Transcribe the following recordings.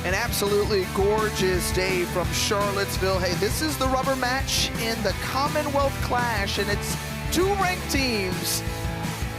An absolutely gorgeous day from Charlottesville. Hey, this is the rubber match in the Commonwealth Clash, and it's two ranked teams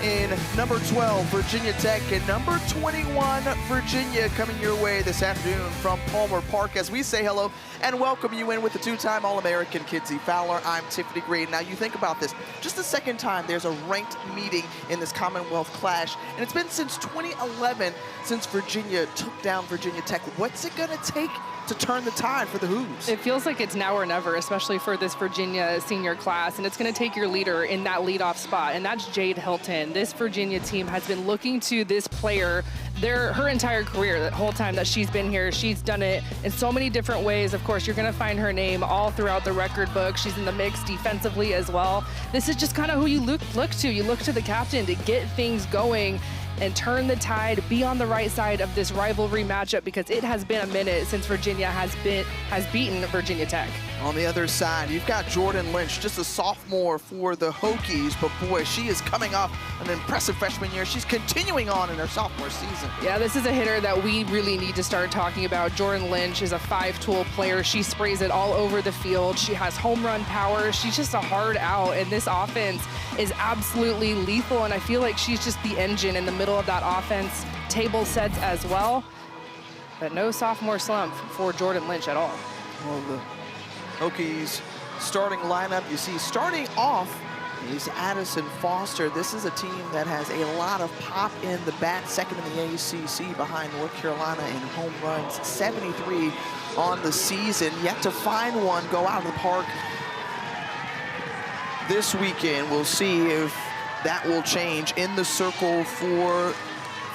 in number 12, Virginia Tech, and number 21, Virginia, coming your way this afternoon from Palmer Park as we say hello and welcome you in with the two-time All-American Kinsey Fowler. I'm Tiffany Green. Now, you think about this. Just the second time there's a ranked meeting in this Commonwealth Clash, and it's been since 2011 since Virginia took down Virginia Tech. What's it going to take to turn the tide for the Hoos? It feels like it's now or never, especially for this Virginia senior class, and it's going to take your leader in that leadoff spot, and that's Jade Hilton. This Virginia team has been looking to this player her entire career. The whole time that she's been here, she's done it in so many different ways. Of course, you're going to find her name all throughout the record book. She's in the mix defensively as well. This is just kind of who you look to. You look to the captain to get things going and turn the tide, be on the right side of this rivalry matchup, because it has been a minute since Virginia has beaten Virginia Tech. On the other side, you've got Jordan Lynch, just a sophomore for the Hokies, but boy, she is coming off an impressive freshman year. She's continuing on in her sophomore season. Yeah, this is a hitter that we really need to start talking about. Jordan Lynch is a five-tool player. She sprays it all over the field. She has home run power. She's just a hard out, and this offense is absolutely lethal, and I feel like she's just the engine in the middle of that offense. Table sets as well, but no sophomore slump for Jordan Lynch at all. Well, the Hokies starting lineup, you see, starting off is Addison Foster. This is a team that has a lot of pop in the bat, second in the ACC behind North Carolina in home runs, 73 on the season. Yet to find one go out of the park this weekend. We'll see if that will change. In the circle for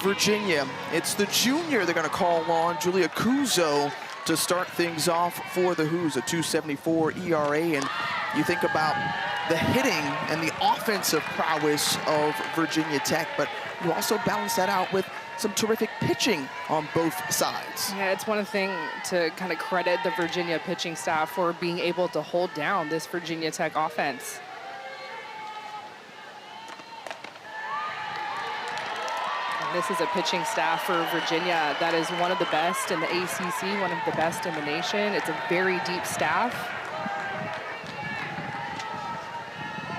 Virginia, it's the junior they're going to call on, Julia Kuzo, to start things off for the Hoos, a 2.74 ERA. And you think about the hitting and the offensive prowess of Virginia Tech, but you also balance that out with some terrific pitching on both sides. Yeah, it's one thing to kind of credit the Virginia pitching staff for being able to hold down this Virginia Tech offense. This is a pitching staff for Virginia that is one of the best in the ACC, one of the best in the nation. It's a very deep staff.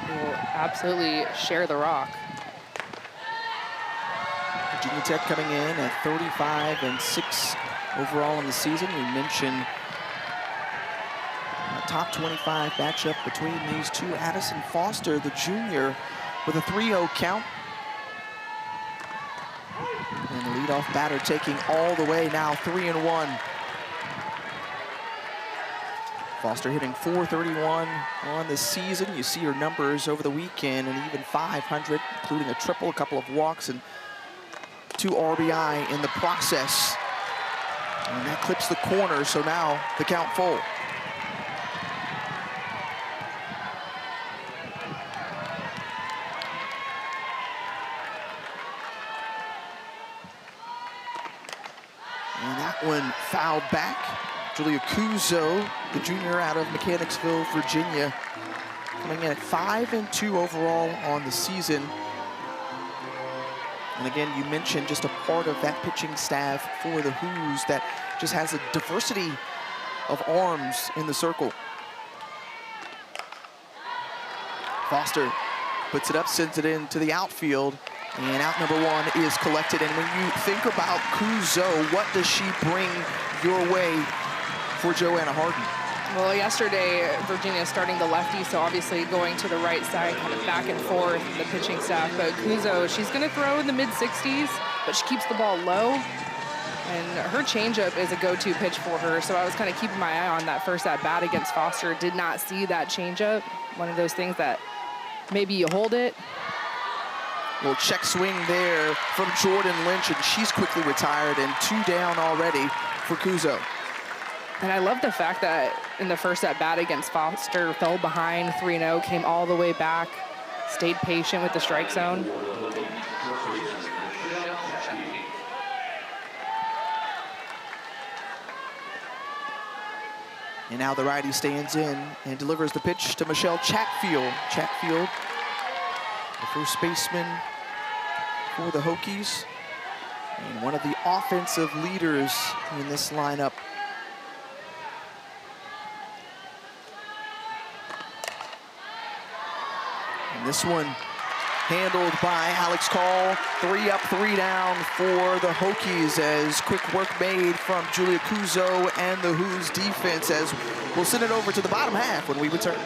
They will absolutely share the rock. Virginia Tech coming in at 35-6 overall in the season. We mentioned a top 25 matchup between these two. Addison Foster, the junior, with a 3-0 count. And the leadoff batter taking all the way now, 3-1. Foster hitting .431 on the season. You see her numbers over the weekend, and even 500, including a triple, a couple of walks, and 2 RBI in the process. And that clips the corner, so now the count full. And that one fouled back. Julia Kuzo, the junior out of Mechanicsville, Virginia, coming in at 5-2 overall on the season. And again, you mentioned just a part of that pitching staff for the Hoos that just has a diversity of arms in the circle. Foster puts it up, sends it into the outfield. And out number 1 is collected. And when you think about Kuzo, what does she bring your way for Joanna Harden? Well, yesterday, Virginia starting the lefty, so obviously going to the right side, kind of back and forth in the pitching staff. But Kuzo, she's going to throw in the mid-60s, but she keeps the ball low. And her changeup is a go-to pitch for her, so I was kind of keeping my eye on that first at-bat against Foster. Did not see that changeup. One of those things that maybe you hold it. Well, check swing there from Jordan Lynch, and she's quickly retired, and 2 down already for Kuzo. And I love the fact that in the first at-bat against Foster, fell behind 3-0, came all the way back, stayed patient with the strike zone. And now the righty stands in and delivers the pitch to Michelle Chatfield. Chatfield, the first baseman for the Hokies. and one of the offensive leaders in this lineup. And this one handled by Alex Call. 3 up, 3 down for the Hokies, as quick work made from Julia Kuzo and the Who's defense, as we'll send it over to the bottom half when we return.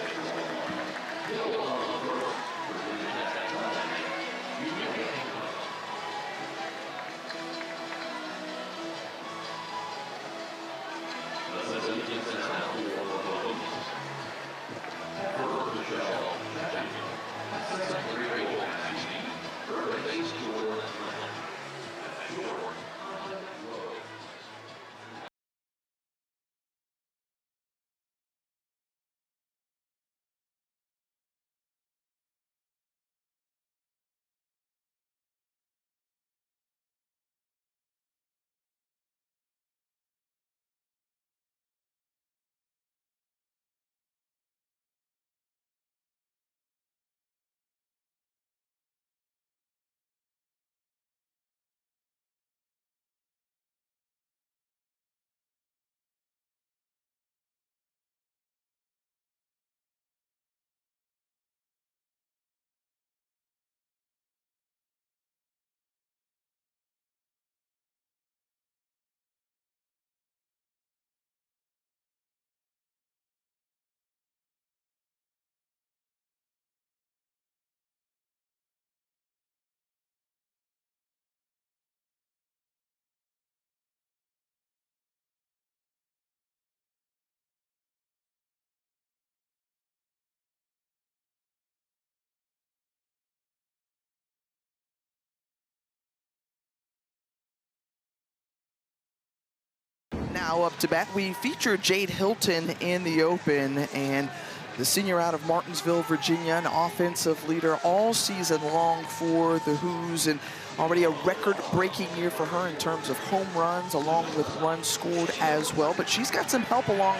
Now up to bat, we featured Jade Hilton in the open, and the senior out of Martinsville, Virginia, an offensive leader all season long for the Who's, and already a record-breaking year for her in terms of home runs, along with runs scored as well. But she's got some help along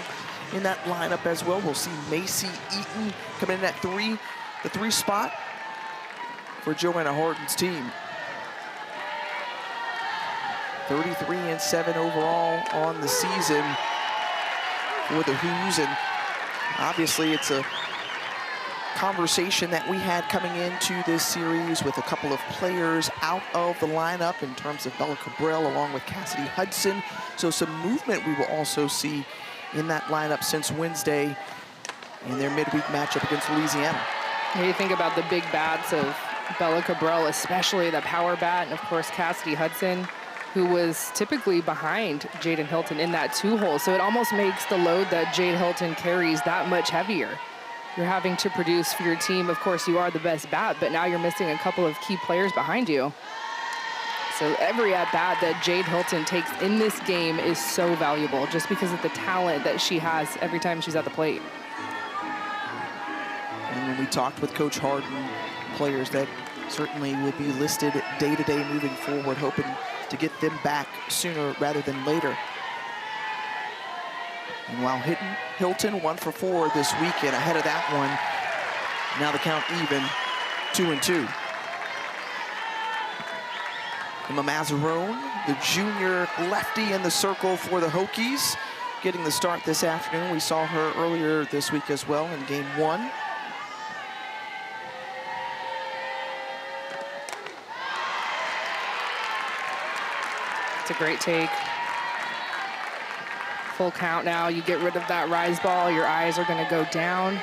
in that lineup as well. We'll see Macy Eaton come in at the 3 spot for Joanna Harden's team. 33-7 overall on the season for the Who's, and obviously it's a conversation that we had coming into this series with a couple of players out of the lineup in terms of Bella Cabral along with Cassidy Hudson. So some movement we will also see in that lineup since Wednesday in their midweek matchup against Louisiana. When you think about the big bats of Bella Cabral, especially the power bat, and of course Cassidy Hudson, who was typically behind Jaden Hilton in that 2-hole. So it almost makes the load that Jade Hilton carries that much heavier. You're having to produce for your team. Of course, you are the best bat, but now you're missing a couple of key players behind you. So every at-bat that Jade Hilton takes in this game is so valuable just because of the talent that she has every time she's at the plate. And when we talked with Coach Harden, players that certainly will be listed day-to-day moving forward, hoping to get them back sooner rather than later. And while Hilton 1 for 4 this weekend, ahead of that one, now the count even, 2-2. Emma Mazzarone, the junior lefty in the circle for the Hokies, getting the start this afternoon. We saw her earlier this week as well in game 1. A great take. Full count now. You get rid of that rise ball, your eyes are going to go down.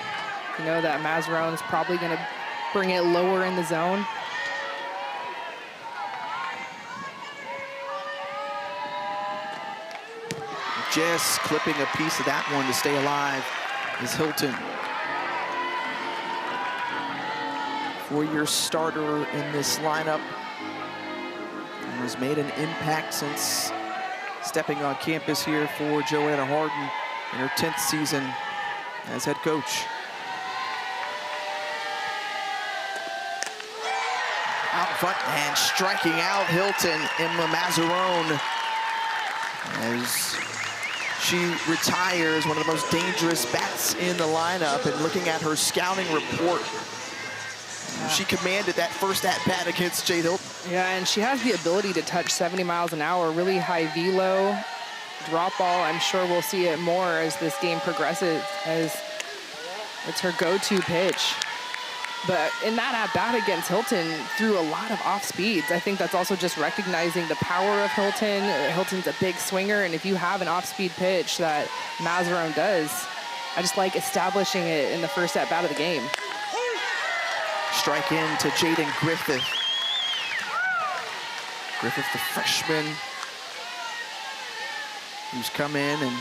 You know that Mazzarone is probably going to bring it lower in the zone. Just clipping a piece of that one to stay alive is Hilton. 4-year starter in this lineup. Has made an impact since stepping on campus here for Joanna Harden in her 10th season as head coach. Out front and striking out Hilton, Emma Mazzarone, as she retires one of the most dangerous bats in the lineup. And looking at her scouting report, She commanded that first at-bat against Jade Hilton. Yeah, and she has the ability to touch 70 miles an hour, really high velo, drop ball. I'm sure we'll see it more as this game progresses, as it's her go-to pitch. But in that at-bat against Hilton, threw a lot of off speeds. I think that's also just recognizing the power of Hilton. Hilton's a big swinger, and if you have an off-speed pitch that Mazzarone does, I just like establishing it in the first at-bat of the game. Strike in to Jaden Griffith. Griffith, the freshman, who's come in and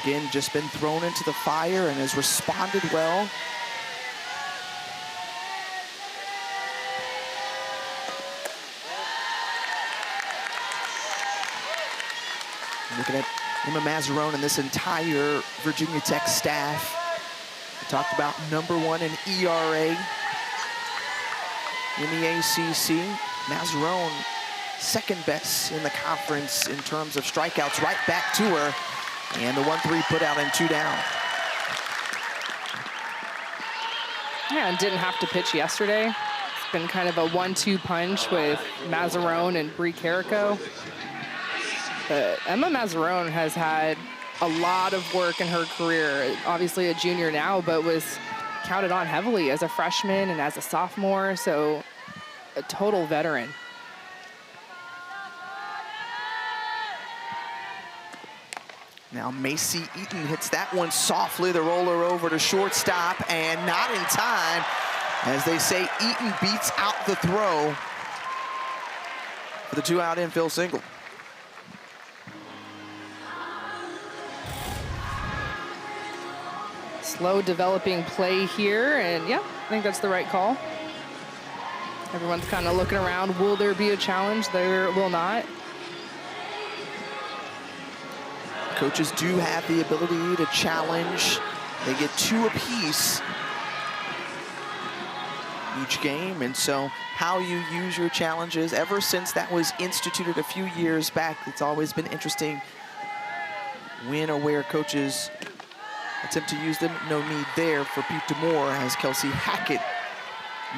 again, just been thrown into the fire and has responded well. Looking at Emma Mazzarone and this entire Virginia Tech staff. We talked about #1 in ERA in the ACC. Mazzarone, second best in the conference in terms of strikeouts, right back to her. And the 1-3 put out and 2 down. Yeah, and didn't have to pitch yesterday. It's been kind of a 1-2 punch with Mazzarone and Brie Carrico. But Emma Mazzarone has had a lot of work in her career. Obviously a junior now, but was counted on heavily as a freshman and as a sophomore, so a total veteran. Now Macy Eaton hits that one softly. The roller over to shortstop, and not in time. As they say, Eaton beats out the throw for the 2-out infield single. Slow developing play here, and yeah, I think that's the right call. Everyone's kind of looking around. Will there be a challenge? There will not. Coaches do have the ability to challenge. They get 2 apiece each game, and so how you use your challenges, ever since that was instituted a few years back, it's always been interesting when or where coaches attempt to use them. No need there for Pete D'Amour, as Kelsey Hackett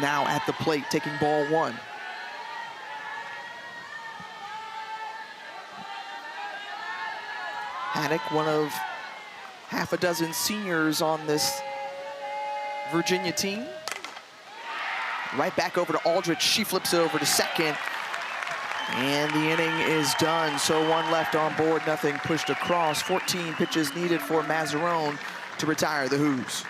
now at the plate taking ball 1. Haddock, one of half a dozen seniors on this Virginia team. Right back over to Aldrich. She flips it over to second. And the inning is done. So 1 left on board, nothing pushed across. 14 pitches needed for Mazzarone to retire the Hoos.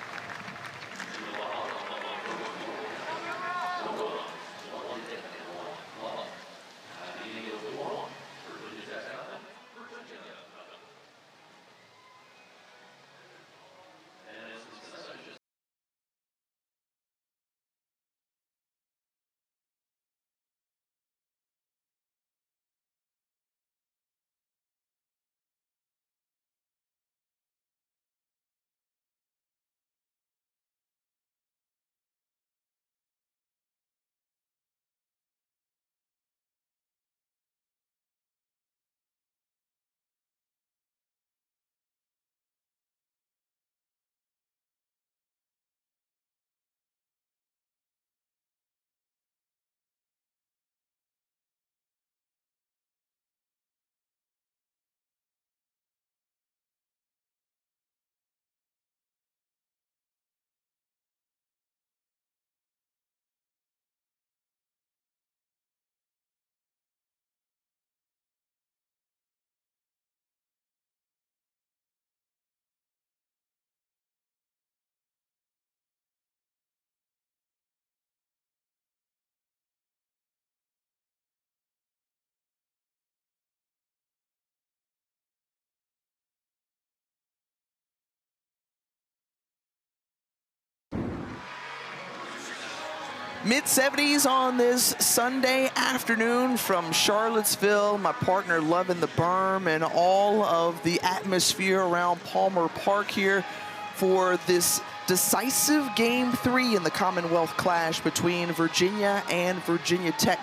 Mid-70s on this Sunday afternoon from Charlottesville. My partner loving the berm and all of the atmosphere around Palmer Park here for this decisive Game 3 in the Commonwealth Clash between Virginia and Virginia Tech.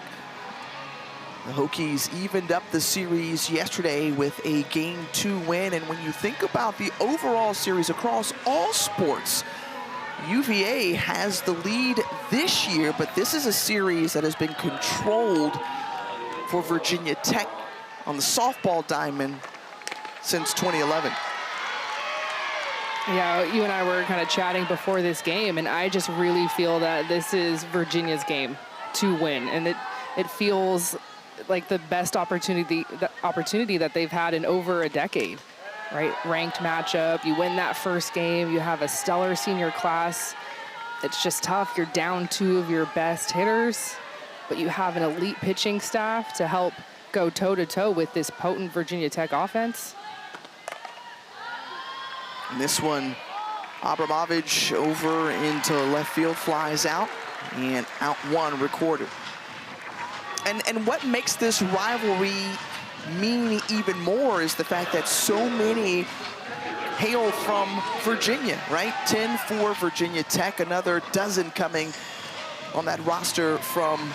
The Hokies evened up the series yesterday with a Game 2 win, and when you think about the overall series across all sports, UVA has the lead this year, but this is a series that has been controlled for Virginia Tech on the softball diamond since 2011. Yeah, you and I were kind of chatting before this game, and I just really feel that this is Virginia's game to win, and it feels like the best opportunity that they've had in over a decade, right? Ranked matchup, you win that first game, you have a stellar senior class. It's just tough. You're down 2 of your best hitters, but you have an elite pitching staff to help go toe-to-toe with this potent Virginia Tech offense. And this one, Abramovich over into left field, flies out, and out 1 recorded. And what makes this rivalry mean even more is the fact that so many hail from Virginia, right? 10 for Virginia Tech, another dozen coming on that roster from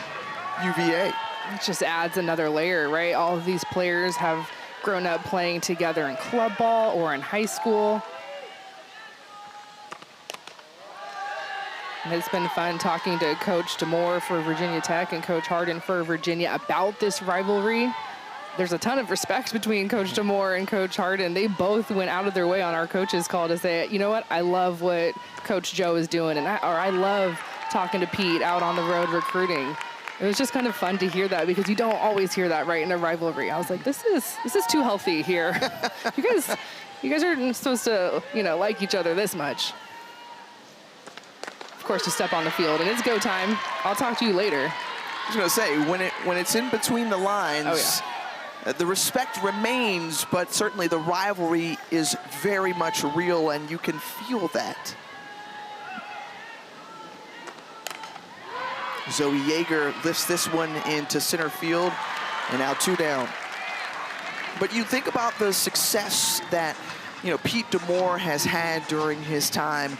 UVA. It just adds another layer, right? All of these players have grown up playing together in club ball or in high school. And it's been fun talking to Coach DeMore for Virginia Tech and Coach Harden for Virginia about this rivalry. There's a ton of respect between Coach DeMore and Coach Harden. They both went out of their way on our coaches call to say, you know what, I love what Coach Joe is doing, and I love talking to Pete out on the road recruiting. It was just kind of fun to hear that because you don't always hear that, right, in a rivalry. I was like, this is too healthy here. you guys aren't supposed to, like each other this much. Of course, to step on the field, and it's go time. I'll talk to you later. I was going to say, when it's in between the lines, the respect remains, but certainly the rivalry is very much real, and you can feel that. Zoe Yeager lifts this one into center field, and now 2 down. But you think about the success that, Pete DeMore has had during his time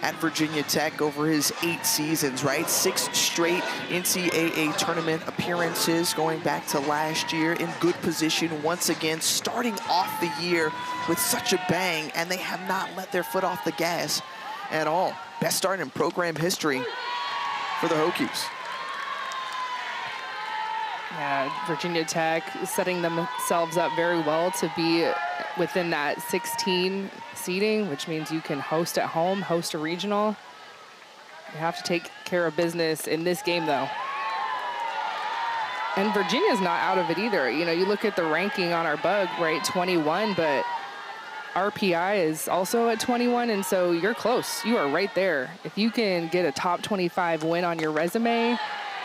at Virginia Tech over his 8 seasons, right? 6 straight NCAA tournament appearances going back to last year, in good position once again, starting off the year with such a bang, and they have not let their foot off the gas at all. Best start in program history for the Hokies. Yeah, Virginia Tech setting themselves up very well to be within that 16 seeding, which means you can host at home, host a regional. You have to take care of business in this game, though. And Virginia's not out of it either. You look at the ranking on our bug, right, 21, but RPI is also at 21, and so you're close. You are right there. If you can get a top 25 win on your resume,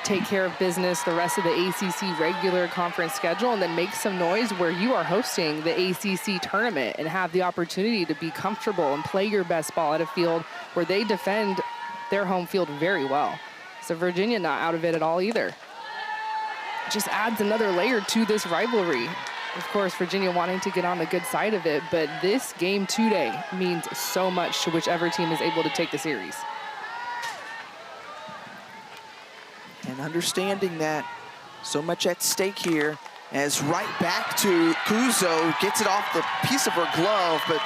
take care of business the rest of the ACC regular conference schedule, and then make some noise where you are hosting the ACC tournament and have the opportunity to be comfortable and play your best ball at a field where they defend their home field very well. So Virginia not out of it at all either. It just adds another layer to this rivalry. Of course, Virginia wanting to get on the good side of it, but this game today means so much to whichever team is able to take the series. And understanding that so much at stake here, as right back to Kuzo, gets it off the piece of her glove, but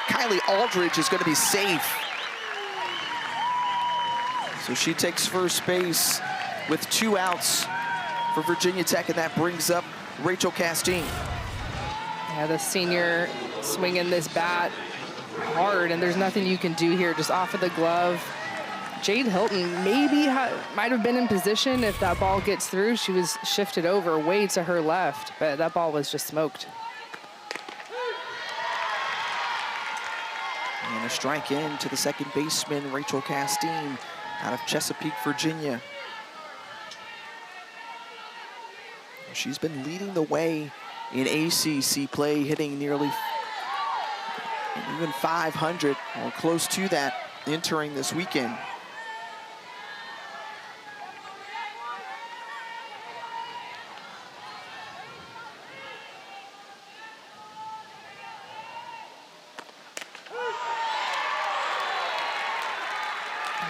Kylie Aldridge is going to be safe. So she takes first base with 2 outs for Virginia Tech, and that brings up Rachel Castine. Yeah, the senior swinging this bat hard, and there's nothing you can do here, just off of the glove. Jade Hilton maybe might have been in position if that ball gets through. She was shifted over way to her left, but that ball was just smoked. And a strike in to the second baseman, Rachel Castine, out of Chesapeake, Virginia. She's been leading the way in ACC play, hitting nearly even 500, or close to that, entering this weekend.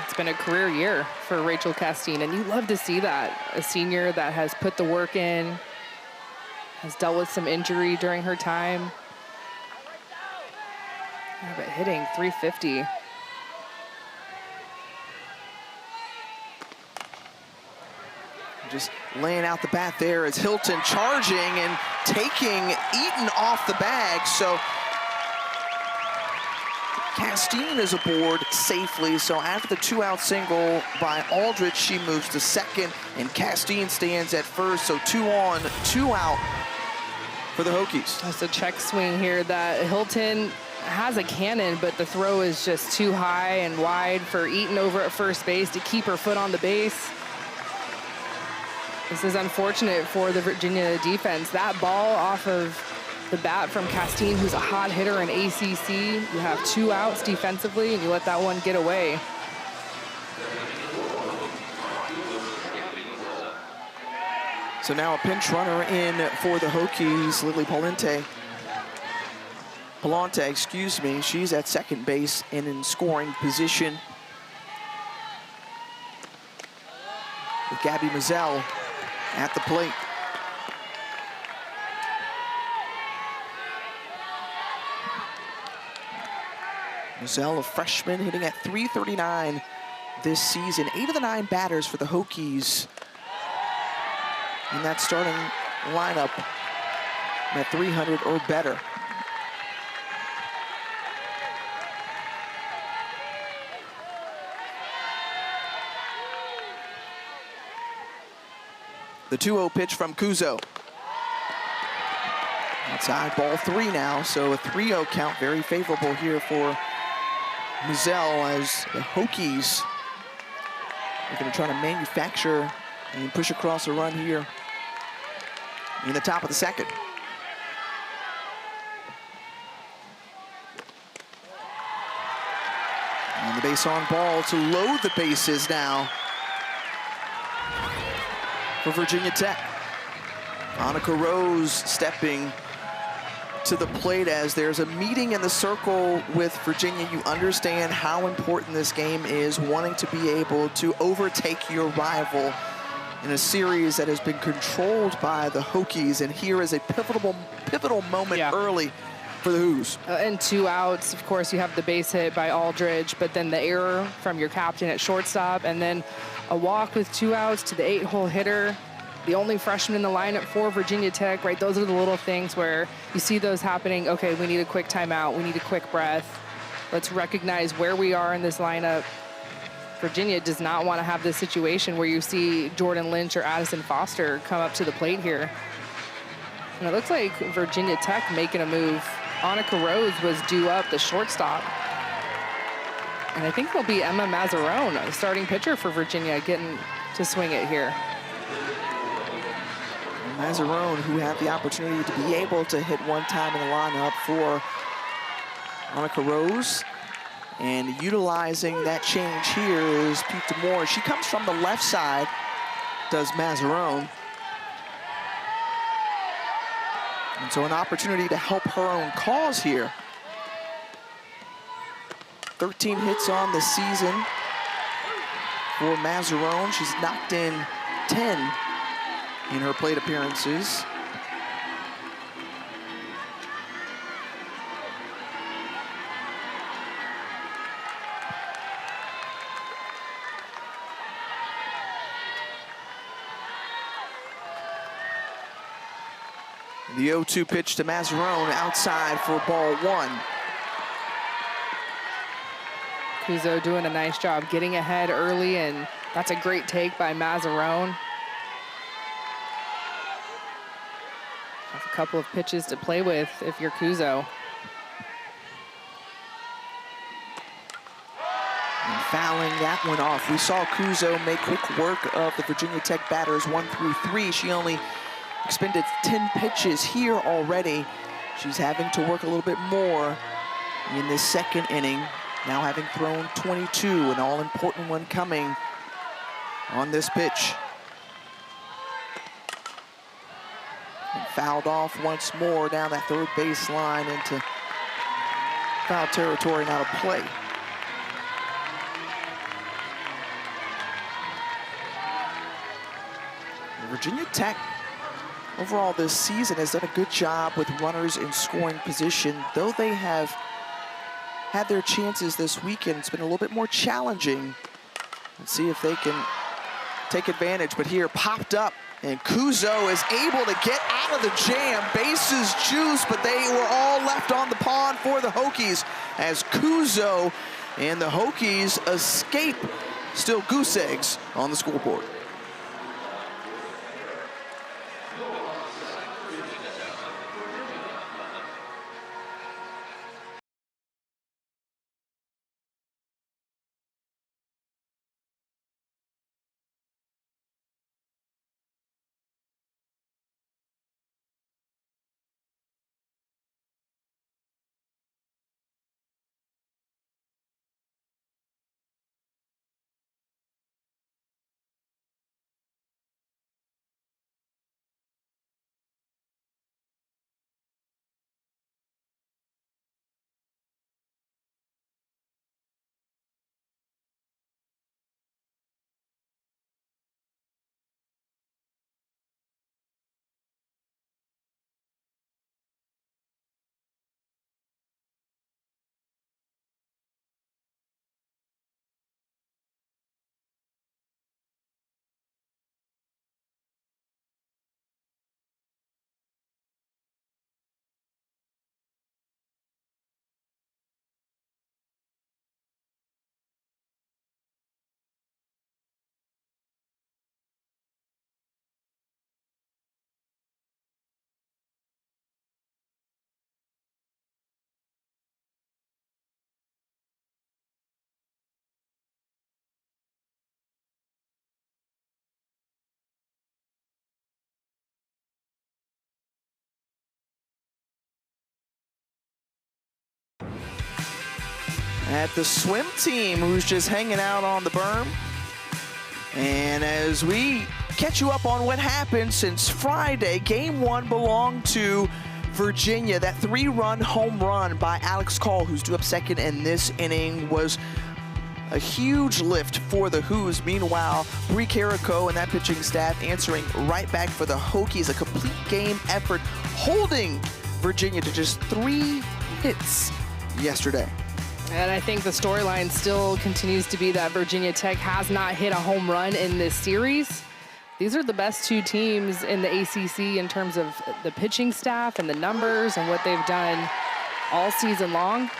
It's been a career year for Rachel Castine, and you love to see that. A senior that has put the work in, has dealt with some injury during her time. Yeah, but hitting .350. just laying out the bat there as Hilton charging and taking Eaton off the bag. So Castine is aboard safely. So after the 2-out single by Aldridge, she moves to second, and Castine stands at first. So 2 on, 2 out for the Hokies. That's a check swing here that Hilton has a cannon, but the throw is just too high and wide for Eaton over at first base to keep her foot on the base. This is unfortunate for the Virginia defense. That ball off of the bat from Castine, who's a hot hitter in ACC. You have 2 outs defensively, and you let that one get away. So now a pinch runner in for the Hokies, Lily Palante, excuse me. She's at second base and in scoring position with Gabby Mizell at the plate. Mizell, a freshman, hitting at .339 this season. 8 of the 9 batters for the Hokies in that starting lineup at 300 or better. The 2-0 pitch from Kuzo. Outside, ball 3 now, so a 3-0 count, very favorable here for Mizell as the Hokies are going to try to manufacture and push across a run here in the top of the second. And the base on ball to load the bases now for Virginia Tech. Annika Rose stepping to the plate as there's a meeting in the circle with Virginia. You understand how important this game is, wanting to be able to overtake your rival in a series that has been controlled by the Hokies. And here is a pivotal moment early for the Hoos. And 2 outs, of course, you have the base hit by Aldridge, but then the error from your captain at shortstop, and then a walk with 2 outs to the 8-hole hitter, the only freshman in the lineup for Virginia Tech, right? Those are the little things where you see those happening. Okay, we need a quick timeout. We need a quick breath. Let's recognize where we are in this lineup. Virginia does not want to have this situation where you see Jordan Lynch or Addison Foster come up to the plate here. And it looks like Virginia Tech making a move. Annika Rose was due up, the shortstop. And I think it'll be Emma Mazzarone, a starting pitcher for Virginia, getting to swing it here. Mazzarone, who had the opportunity to be able to hit one time in the lineup for Annika Rose. And utilizing that change here is Pete Demore. She comes from the left side, does Mazzarone. And so an opportunity to help her own cause here. 13 hits on the season for Mazzarone. She's knocked in 10 in her plate appearances. The 0-2 pitch to Mazzarone outside for ball 1. Kuzo doing a nice job getting ahead early, and that's a great take by Mazzarone. Have a couple of pitches to play with if you're Kuzo. And fouling that one off. We saw Kuzo make quick work of the Virginia Tech batters 1 through 3. She only expended 10 pitches here already. She's having to work a little bit more in this second inning. Now having thrown 22, an all-important one coming on this pitch. And fouled off once more down that third base line into foul territory, not a play. Virginia Tech overall this season has done a good job with runners in scoring position. Though they have had their chances this weekend, it's been a little bit more challenging. Let's see if they can take advantage, but here popped up, and Kuzo is able to get out of the jam. Bases juice, but they were all left on the pond for the Hokies as Kuzo and the Hokies escape. Still goose eggs on the scoreboard. At the swim team, who's just hanging out on the berm. And as we catch you up on what happened since Friday, game one belonged to Virginia. That 3-run home run by Alex Call, who's due up second in this inning, was a huge lift for the Hoos. Meanwhile, Bree Carrico and that pitching staff answering right back for the Hokies. A complete game effort, holding Virginia to just 3 hits yesterday. And I think the storyline still continues to be that Virginia Tech has not hit a home run in this series. These are the best 2 teams in the ACC in terms of the pitching staff and the numbers and what they've done all season long.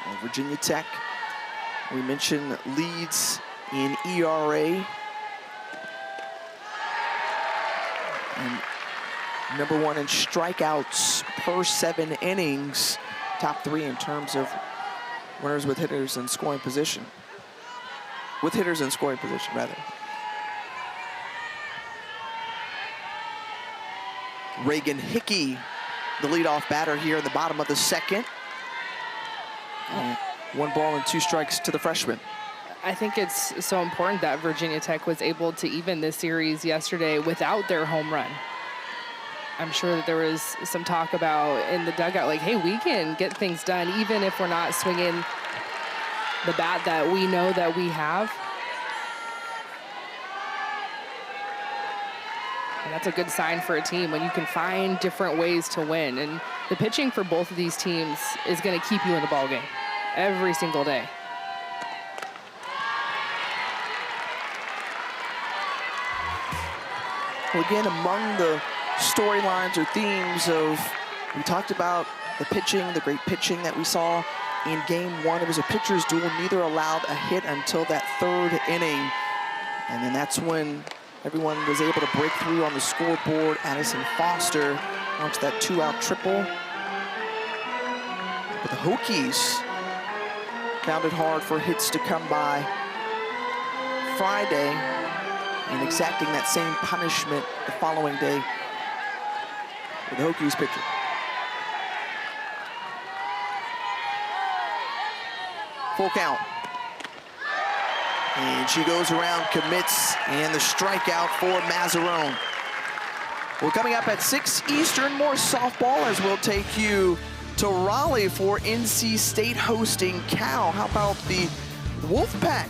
Well, Virginia Tech, we mentioned, leads in ERA. And #1 in strikeouts per 7 innings, top 3 in terms of runners with hitters in scoring position. With hitters in scoring position, rather. Reagan Hickey, the leadoff batter here in the bottom of the second. And 1 ball and 2 strikes to the freshman. I think it's so important that Virginia Tech was able to even this series yesterday without their home run. I'm sure that there was some talk about in the dugout, like, hey, we can get things done even if we're not swinging the bat that we know that we have. And that's a good sign for a team when you can find different ways to win. And the pitching for both of these teams is going to keep you in the ballgame every single day. Well, again, among the storylines or themes of, we talked about the pitching, the great pitching that we saw in game one. It was a pitcher's duel. Neither allowed a hit until that 3rd inning. And then that's when everyone was able to break through on the scoreboard. Addison Foster launched that 2-out triple. But the Hokies found it hard for hits to come by Friday, and exacting that same punishment the following day with the Hokies pitcher. Full count. And she goes around, commits, and the strikeout for Mazzarone. Well, coming up at 6 Eastern, more softball as we'll take you to Raleigh for NC State hosting Cal. How about the Wolfpack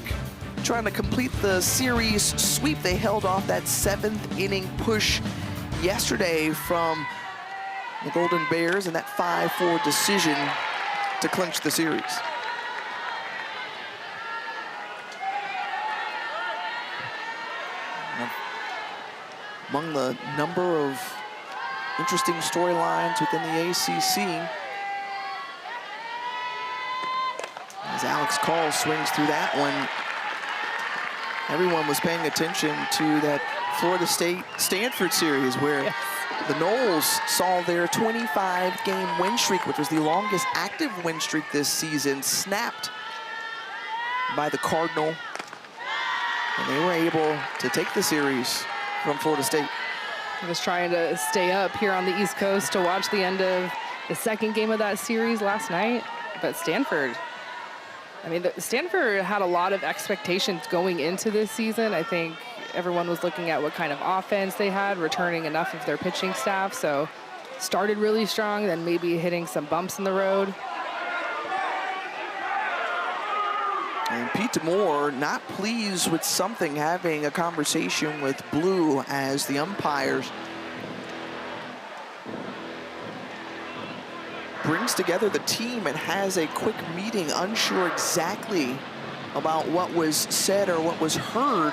trying to complete the series sweep? They held off that 7th inning push yesterday from the Golden Bears in that 5-4 decision. to clinch the series. Among the number of interesting storylines within the ACC, as Alex Call swings through that one, everyone was paying attention to that Florida State-Stanford series where the Noles saw their 25-game win streak, which was the longest active win streak this season, snapped by the Cardinal, and they were able to take the series from Florida State. I was trying to stay up here on the East Coast to watch the end of the second game of that series last night, but Stanford, I mean, Stanford had a lot of expectations going into this season. I think everyone was looking at what kind of offense they had, returning enough of their pitching staff, so started really strong, then maybe hitting some bumps in the road. And Pete D'Amour not pleased with something, having a conversation with Blue as the umpires. Brings together the team and has a quick meeting, unsure exactly about what was said or what was heard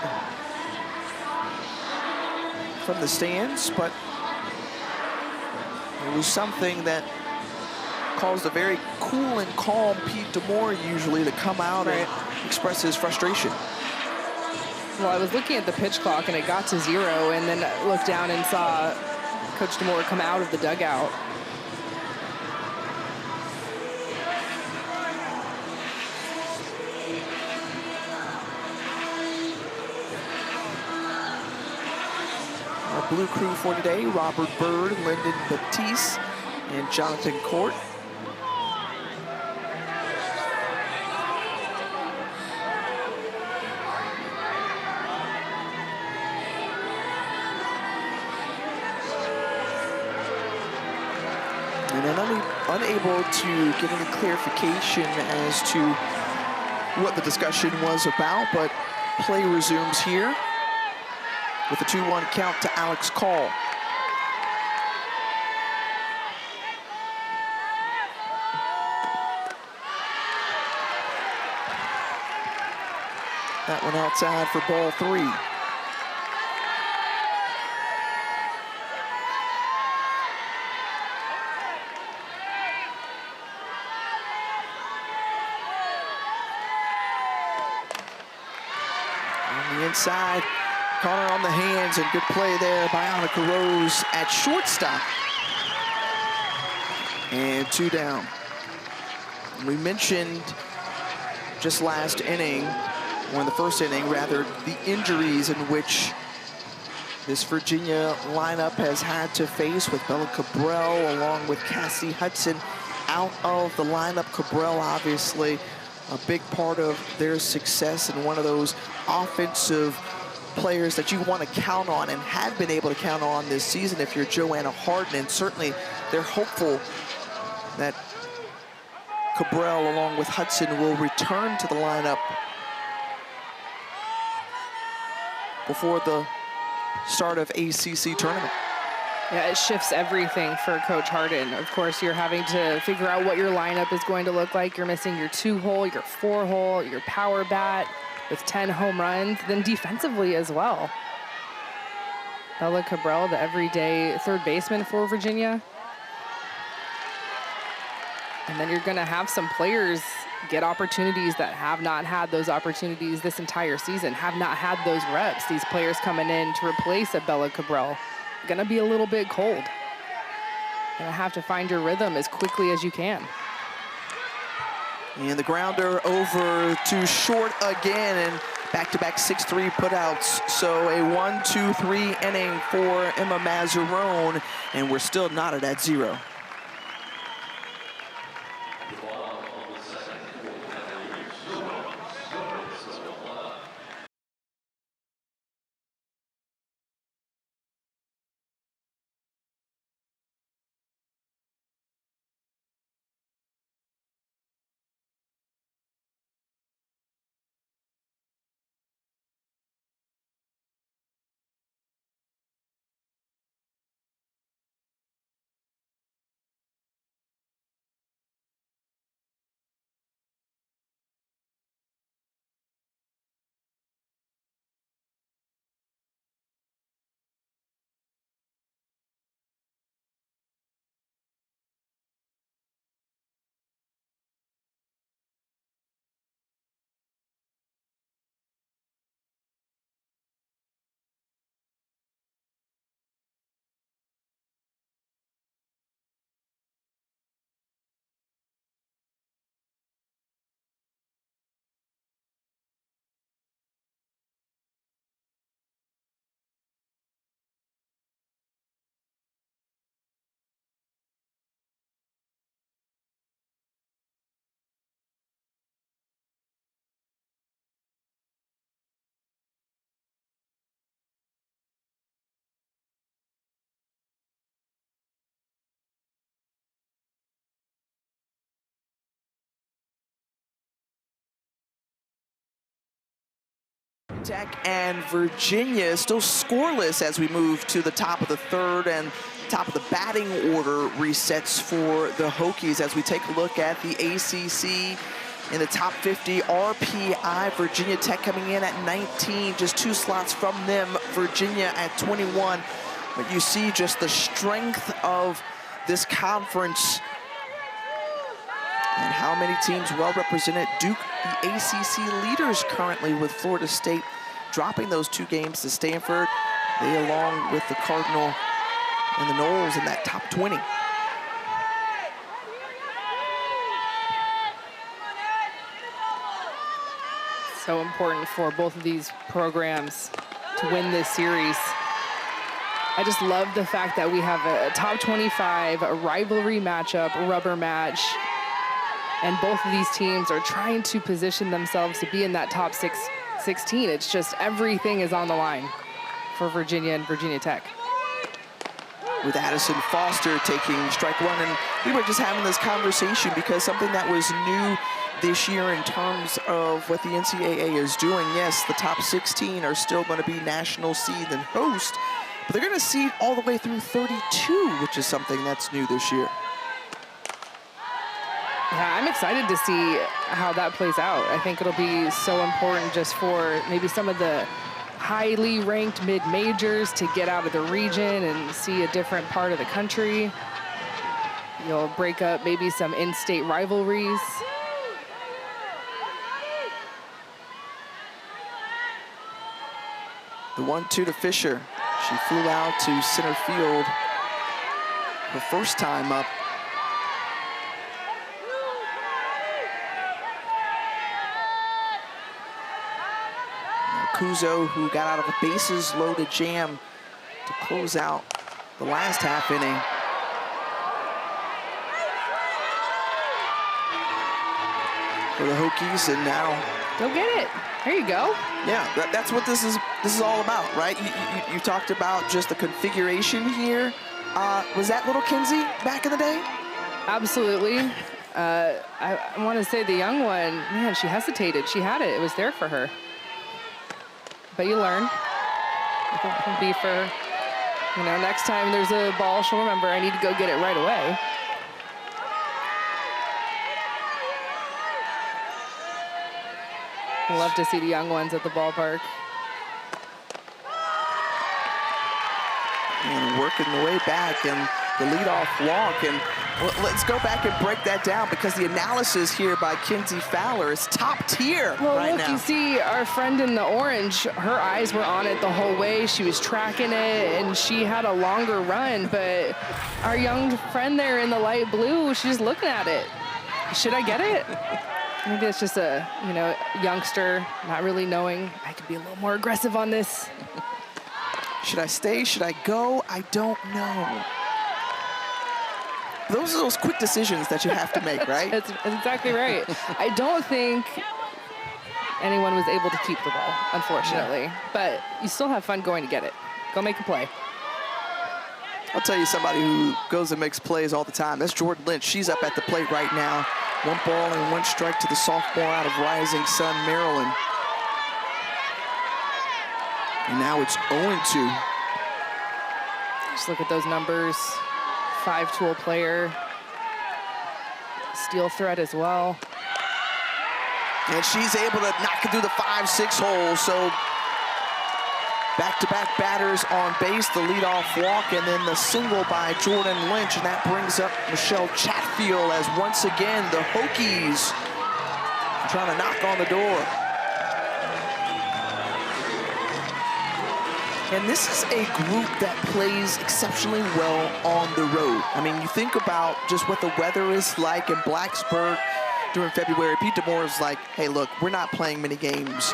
from the stands, but it was something that caused a very cool and calm Pete D'Amour usually to come out and express his frustration. Well, I was looking at the pitch clock and it got to 0, and then looked down and saw Coach D'Amour come out of the dugout. Our Blue crew for today: Robert Bird, Lyndon Batiste, and Jonathan Court. And then unable to get any clarification as to what the discussion was about, but play resumes here with a 2-1 count to Alex Call. That one outside for ball 3. On the inside, Connor on the hands, and good play there by Annika Rose at shortstop. And 2 down. We mentioned just last inning, or in the first inning rather, the injuries in which this Virginia lineup has had to face, with Bella Cabral along with Cassie Hudson out of the lineup. Cabral obviously a big part of their success and one of those offensive players that you want to count on and have been able to count on this season if you're Joanna Harden, and certainly they're hopeful that Cabral along with Hudson will return to the lineup before the start of ACC tournament. Yeah, it shifts everything for Coach Harden. Of course, you're having to figure out what your lineup is going to look like. You're missing your 2-hole, your 4-hole, your power bat with 10 home runs, then defensively as well. Bella Cabral, the everyday third baseman for Virginia. And then you're going to have some players get opportunities that have not had those opportunities this entire season, have not had those reps. These players coming in to replace a Bella Cabral, going to be a little bit cold. Going to have to find your rhythm as quickly as you can. And the grounder over to short again, and back-to-back 6-3 putouts. So a 1-2-3 inning for Emma Mazzarone, and we're still knotted at 0. Tech and Virginia still scoreless as we move to the top of the third, and top of the batting order resets for the Hokies as we take a look at the ACC. In the top 50 RPI, Virginia Tech coming in at 19, just 2 slots from them, Virginia at 21. But you see just the strength of this conference and how many teams well represented. Duke, the ACC leaders currently, with Florida State dropping those 2 games to Stanford. They, along with the Cardinal and the Noles, in that top 20. So important for both of these programs to win this series. I just love the fact that we have a top 25, a rivalry matchup, a rubber match, and both of these teams are trying to position themselves to be in that top 16. It's just everything is on the line for Virginia and Virginia Tech. With Addison Foster taking strike 1, and we were just having this conversation because something that was new this year in terms of what the NCAA is doing. Yes, the top 16 are still going to be national seed and host, but they're going to seed all the way through 32, which is something that's new this year. Yeah, I'm excited to see how that plays out. I think it'll be so important just for maybe some of the highly ranked mid-majors to get out of the region and see a different part of the country. You'll break up maybe some in-state rivalries. The 1-2 to Fisher. She flew out to center field her first time up. Kuzo, who got out of a bases-loaded jam to close out the last half inning. For the Hokies, and now go get it. There you go. Yeah, that's what this is all about, right? You talked about just the configuration here. Was that little Kinsey back in the day? Absolutely. I want to say the young one, man, she hesitated. She had it. It was there for her. But you learn. It'll be for, next time there's a ball, she'll remember I need to go get it right away. Love to see the young ones at the ballpark. And working the way back, and the leadoff walk. And let's go back and break that down, because the analysis here by Kinsey Fowler is top tier right look, now. You see our friend in the orange, her eyes were on it the whole way. She was tracking it, and she had a longer run. But our young friend there in the light blue, she's just looking at it. Should I get it? Maybe it's just a, youngster not really knowing I could be a little more aggressive on this. Should I stay? Should I go? I don't know. Those are those quick decisions that you have to make, right? That's exactly right. I don't think anyone was able to keep the ball, unfortunately. Yeah. But you still have fun going to get it. Go make a play. I'll tell you somebody who goes and makes plays all the time. That's Jordan Lynch. She's up at the plate right now. 1 ball and 1 strike to the sophomore out of Rising Sun, Maryland. And now it's 0-2. Just look at those numbers. 5-tool player. Steal threat as well. And she's able to knock it through the 5-6 hole. So back-to-back batters on base, the leadoff walk, and then the single by Jordan Lynch, and that brings up Michelle Chatfield as once again the Hokies trying to knock on the door. And this is a group that plays exceptionally well on the road. I mean, you think about just what the weather is like in Blacksburg during February. Pete DeMoore is like, hey, look, we're not playing many games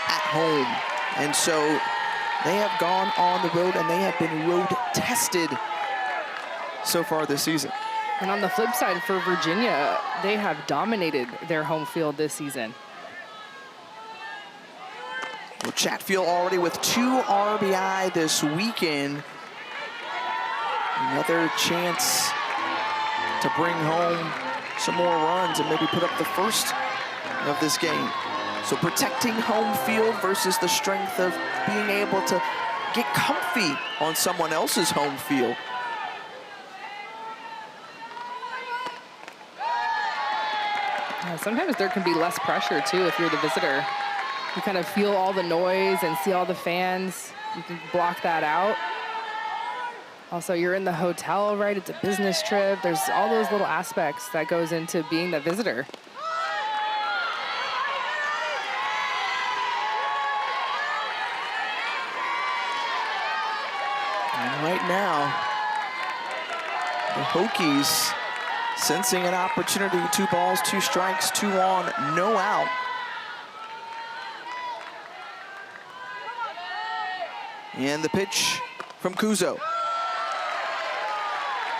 at home. And so they have gone on the road, and they have been road tested so far this season. And on the flip side for Virginia, they have dominated their home field this season. Well, Chatfield already with 2 RBI this weekend. Another chance to bring home some more runs and maybe put up the first of this game. So protecting home field versus the strength of being able to get comfy on someone else's home field. Yeah, sometimes there can be less pressure too if you're the visitor. You kind of feel all the noise and see all the fans. You can block that out. Also, you're in the hotel, right? It's a business trip. There's all those little aspects that goes into being the visitor. And right now, the Hokies sensing an opportunity. 2 balls, 2 strikes, 2 on, no out. And the pitch from Kuzo.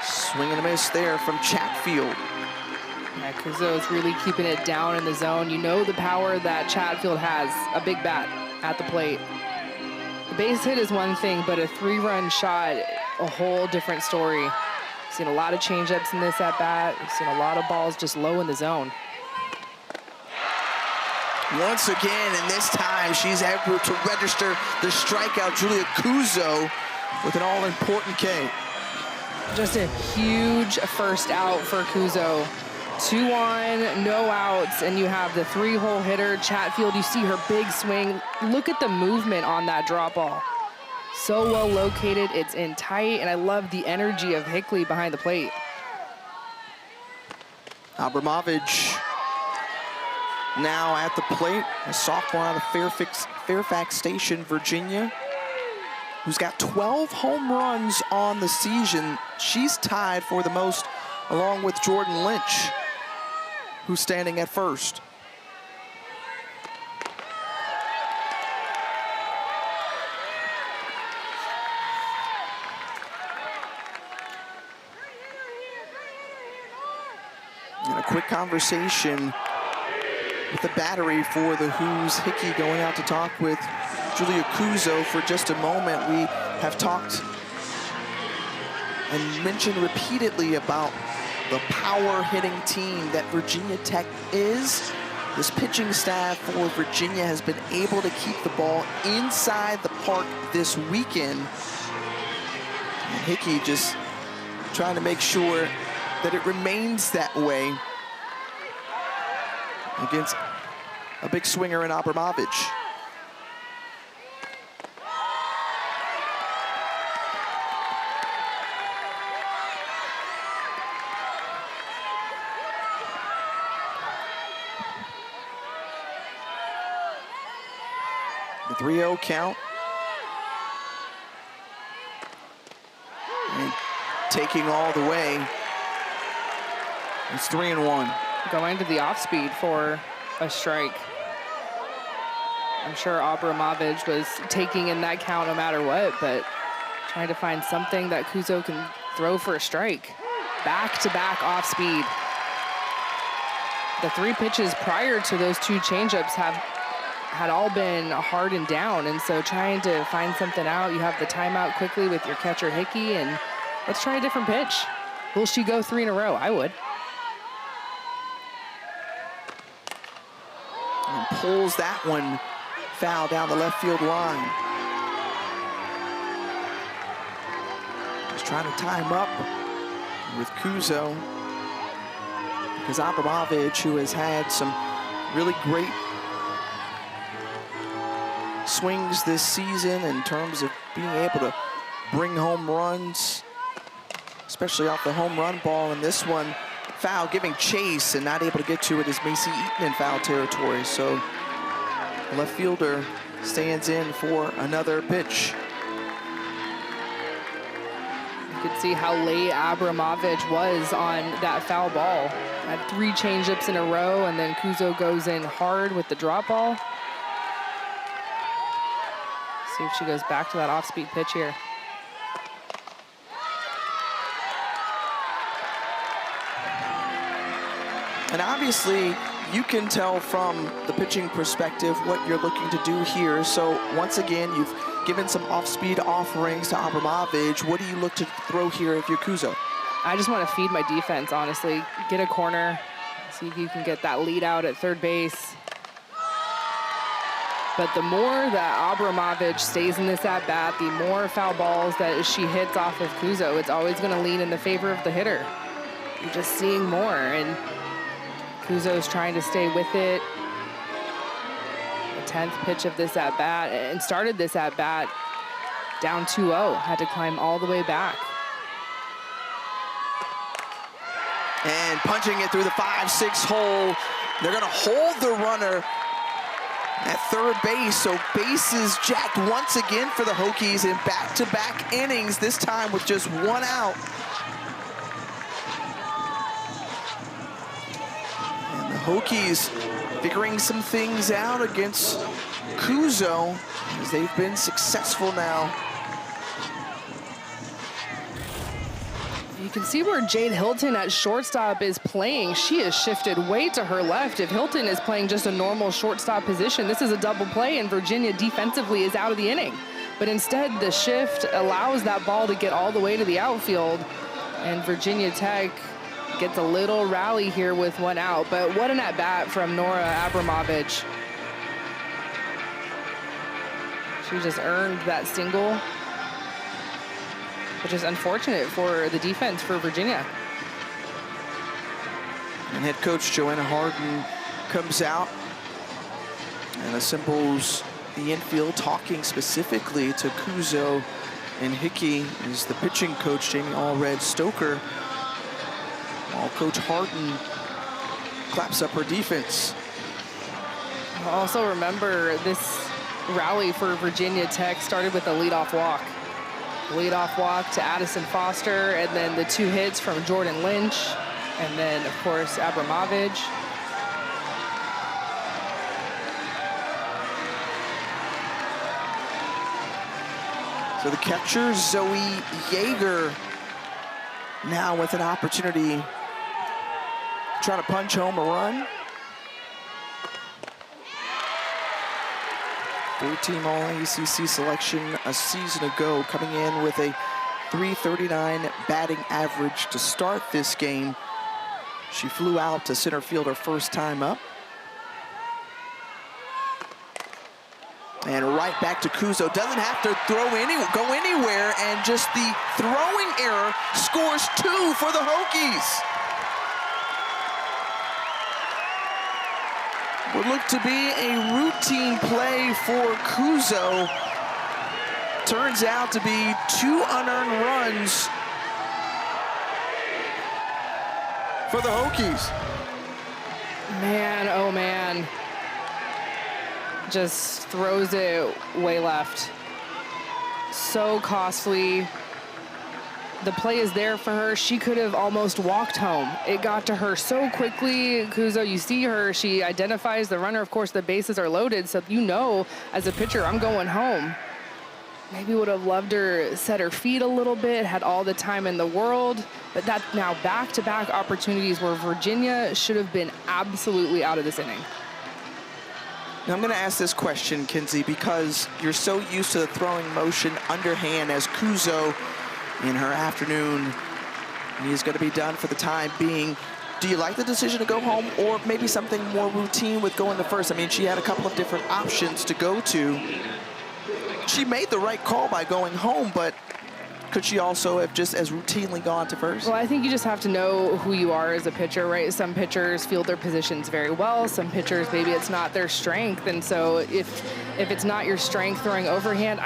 Swing and a miss there from Chatfield. Yeah, Kuzo is really keeping it down in the zone. You know the power that Chatfield has, a big bat at the plate. The base hit is one thing, but a 3-run shot, a whole different story. We've seen a lot of changeups in this at-bat. We've seen a lot of balls just low in the zone. Once again, and this time she's able to register the strikeout. Julia Kuzo with an all-important K. Just a huge first out for Kuzo. 2 on, no outs, and you have the 3-hole hitter, Chatfield. You see her big swing. Look at the movement on that drop ball. So well located, it's in tight, and I love the energy of Hickley behind the plate. Abramovich now at the plate, a sophomore out of Fairfax Station, Virginia, who's got 12 home runs on the season. She's tied for the most, along with Jordan Lynch, who's standing at first. And a quick conversation with the battery for the Who's. Hickey going out to talk with Julia Kuzo for just a moment. We have talked and mentioned repeatedly about the power hitting team that Virginia Tech is. This pitching staff for Virginia has been able to keep the ball inside the park this weekend. And Hickey just trying to make sure that it remains that way against a big swinger in Abramovich. The 3-0 count. And taking all the way. It's 3-1. Going to the off speed for a strike. I'm sure Abramovich was taking in that count no matter what, but trying to find something that Kuzo can throw for a strike. Back-to-back off speed. The 3 pitches prior to those 2 changeups had all been hard and down, and so trying to find something out. You have the timeout quickly with your catcher Hickey, and let's try a different pitch. Will she go 3 in a row? I would. And pulls that one foul down the left field line. Just trying to time up with Kuzo, because Abramovich, who has had some really great swings this season in terms of being able to bring home runs, especially off the home run ball, and this one foul, giving chase and not able to get to it is Macy Eaton in foul territory. So the left fielder stands in for another pitch. You could see how late Abramovich was on that foul ball. Had 3 changeups in a row, and then Kuzo goes in hard with the drop ball. See if she goes back to that off-speed pitch here. And obviously, you can tell from the pitching perspective what you're looking to do here. So once again, you've given some off-speed offerings to Abramovich. What do you look to throw here if you're Kuzo? I just want to feed my defense, honestly. Get a corner, see if you can get that lead out at third base. But the more that Abramovich stays in this at-bat, the more foul balls that she hits off of Kuzo, it's always going to lean in the favor of the hitter. You're just seeing more, and Kuzo's trying to stay with it. The 10th pitch of this at-bat, and started this at-bat down 2-0, had to climb all the way back. And punching it through the 5-6 hole. They're gonna hold the runner at third base, so bases jacked once again for the Hokies in back-to-back innings, this time with just one out. And the Hokies figuring some things out against Kuzo, as they've been successful now. You can see where Jade Hilton at shortstop is playing. She has shifted way to her left. If Hilton is playing just a normal shortstop position, this is a double play, and Virginia defensively is out of the inning. But instead, the shift allows that ball to get all the way to the outfield, and Virginia Tech gets a little rally here with one out. But what an at-bat from Nora Abramovich. She just earned that single, which is unfortunate for the defense for Virginia. And head coach Joanna Harden comes out and assembles the infield, talking specifically to Kuzo and Hickey is the pitching coach, Jamie Allred Stoker, while Coach Harden claps up her defense. Also remember, this rally for Virginia Tech started with a leadoff walk. Leadoff walk to Addison Foster, and then the 2 hits from Jordan Lynch, and then, of course, Abramovich. So the catcher, Zoe Yeager, now with an opportunity trying to punch home a run. 3-team All-ACC selection a season ago, coming in with a .339 batting average to start this game. She flew out to center field her first time up. And right back to Kuzo. Doesn't have to go anywhere, and just the throwing error scores 2 for the Hokies. Would look to be a routine play for Kuzo. Turns out to be 2 unearned runs for the Hokies. Man, oh man. Just throws it way left. So costly. The play is there for her. She could have almost walked home. It got to her so quickly. Kuzo, you see her, she identifies the runner. Of course, the bases are loaded, so you know, as a pitcher, I'm going home. Maybe would have loved her set her feet a little bit, had all the time in the world, but that now back-to-back opportunities where Virginia should have been absolutely out of this inning. Now I'm going to ask this question, Kinsey, because you're so used to the throwing motion underhand as Kuzo in her afternoon is going to be done for the time being. Do you like the decision to go home, or maybe something more routine with going to first? I mean, she had a couple of different options to go to. She made the right call by going home, but could she also have just as routinely gone to first? Well, I think you just have to know who you are as a pitcher, right? Some pitchers field their positions very well. Some pitchers, maybe it's not their strength. And so if it's not your strength throwing overhand,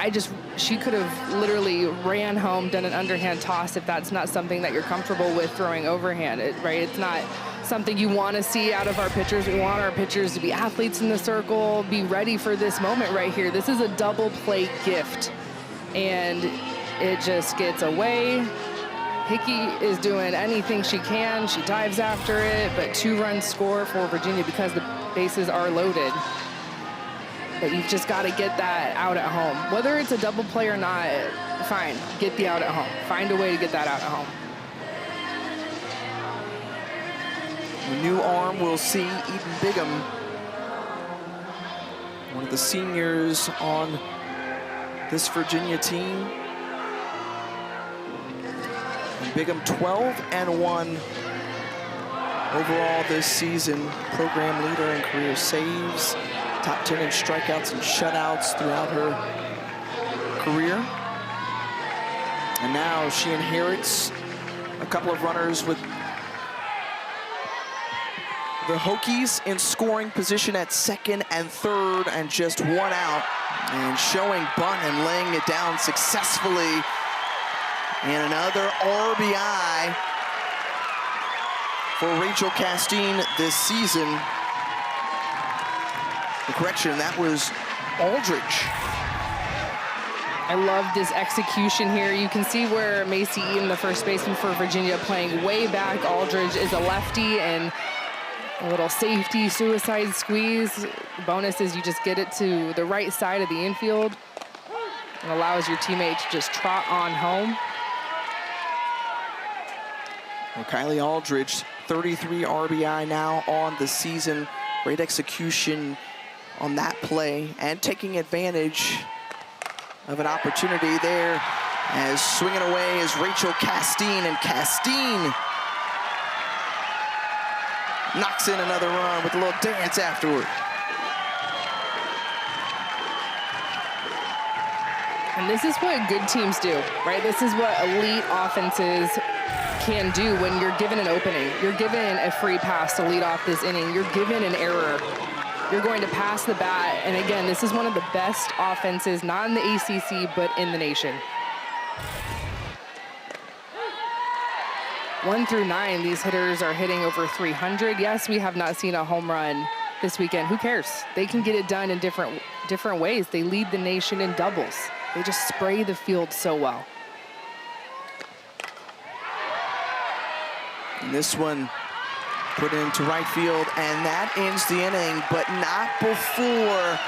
she could have literally ran home, done an underhand toss if that's not something that you're comfortable with throwing overhand, right? It's not something you want to see out of our pitchers. We want our pitchers to be athletes in the circle, be ready for this moment right here. This is a double play gift. And it just gets away. Hickey is doing anything she can. She dives after it, but 2-run score for Virginia because the bases are loaded. But you've just got to get that out at home. Whether it's a double play or not, fine, get the out at home. Find a way to get that out at home. The new arm will see Eden Bigham, one of the seniors on this Virginia team. Bigham 12-1 overall this season. Program leader in career saves, top 10 in strikeouts and shutouts throughout her career. And now she inherits a couple of runners with the Hokies in scoring position at second and third, and just one out. And showing bunt and laying it down successfully. And another RBI for Rachel Castine this season. Correction, that was Aldridge. I love this execution here. You can see where Macy Eaton, the first baseman for Virginia, playing way back. Aldridge is a lefty, and a little safety suicide squeeze. The bonus is you just get it to the right side of the infield and allows your teammate to just trot on home. Well, Kylie Aldridge, 33 RBI now on the season. Great execution on that play and taking advantage of an opportunity there, as swinging away is Rachel Castine, and Castine knocks in another run with a little dance afterward. And this is what good teams do, right? This is what elite offenses can do when you're given an opening. You're given a free pass to lead off this inning. You're given an error. You're going to pass the bat. And again, this is one of the best offenses, not in the ACC, but in the nation. 1 through 9, these hitters are hitting over 300. Yes, we have not seen a home run this weekend. Who cares? They can get it done in different ways. They lead the nation in doubles. They just spray the field so well. And this one put into right field, and that ends the inning, but not before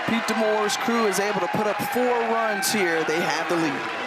Pete D'Amour's crew is able to put up 4 runs here. They have the lead.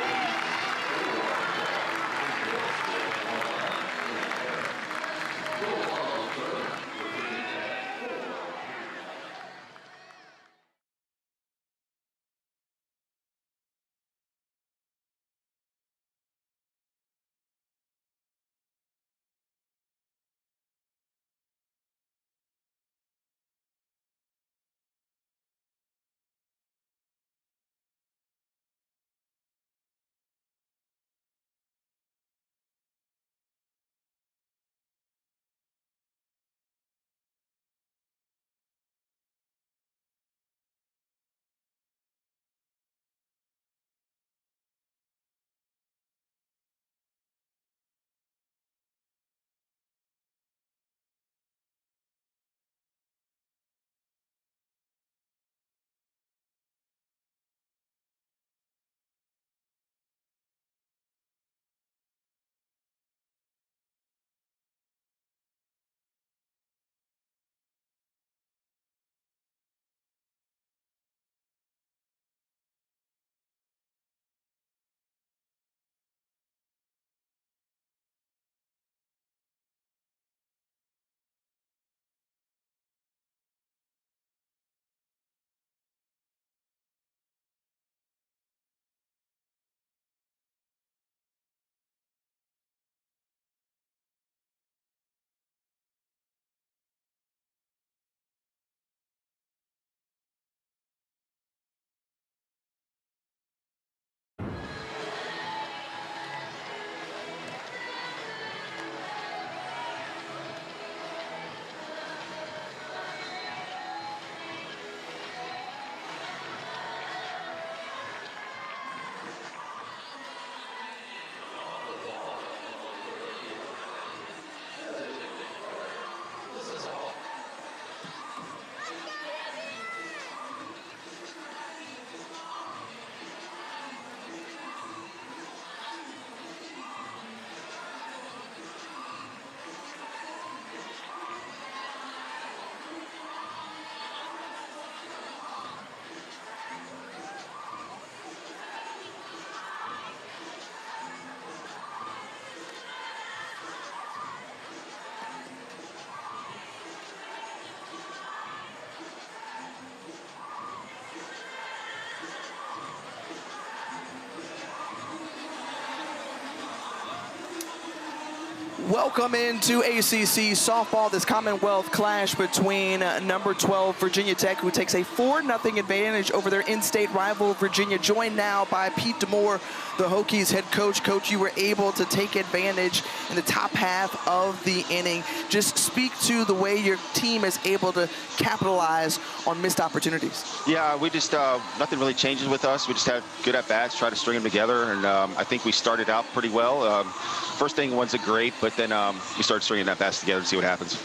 Welcome into ACC softball, this Commonwealth clash between number 12 Virginia Tech, who takes a 4-0 advantage over their in-state rival Virginia, joined now by Pete D'Amour, the Hokies head coach. Coach, you were able to take advantage in the top half of the inning. Just speak to the way your team is able to capitalize on missed opportunities. Yeah, we just, nothing really changes with us. We just had good at-bats, try to string them together, and I think we started out pretty well. First thing wasn't great, but then we started stringing at-bats together to see what happens.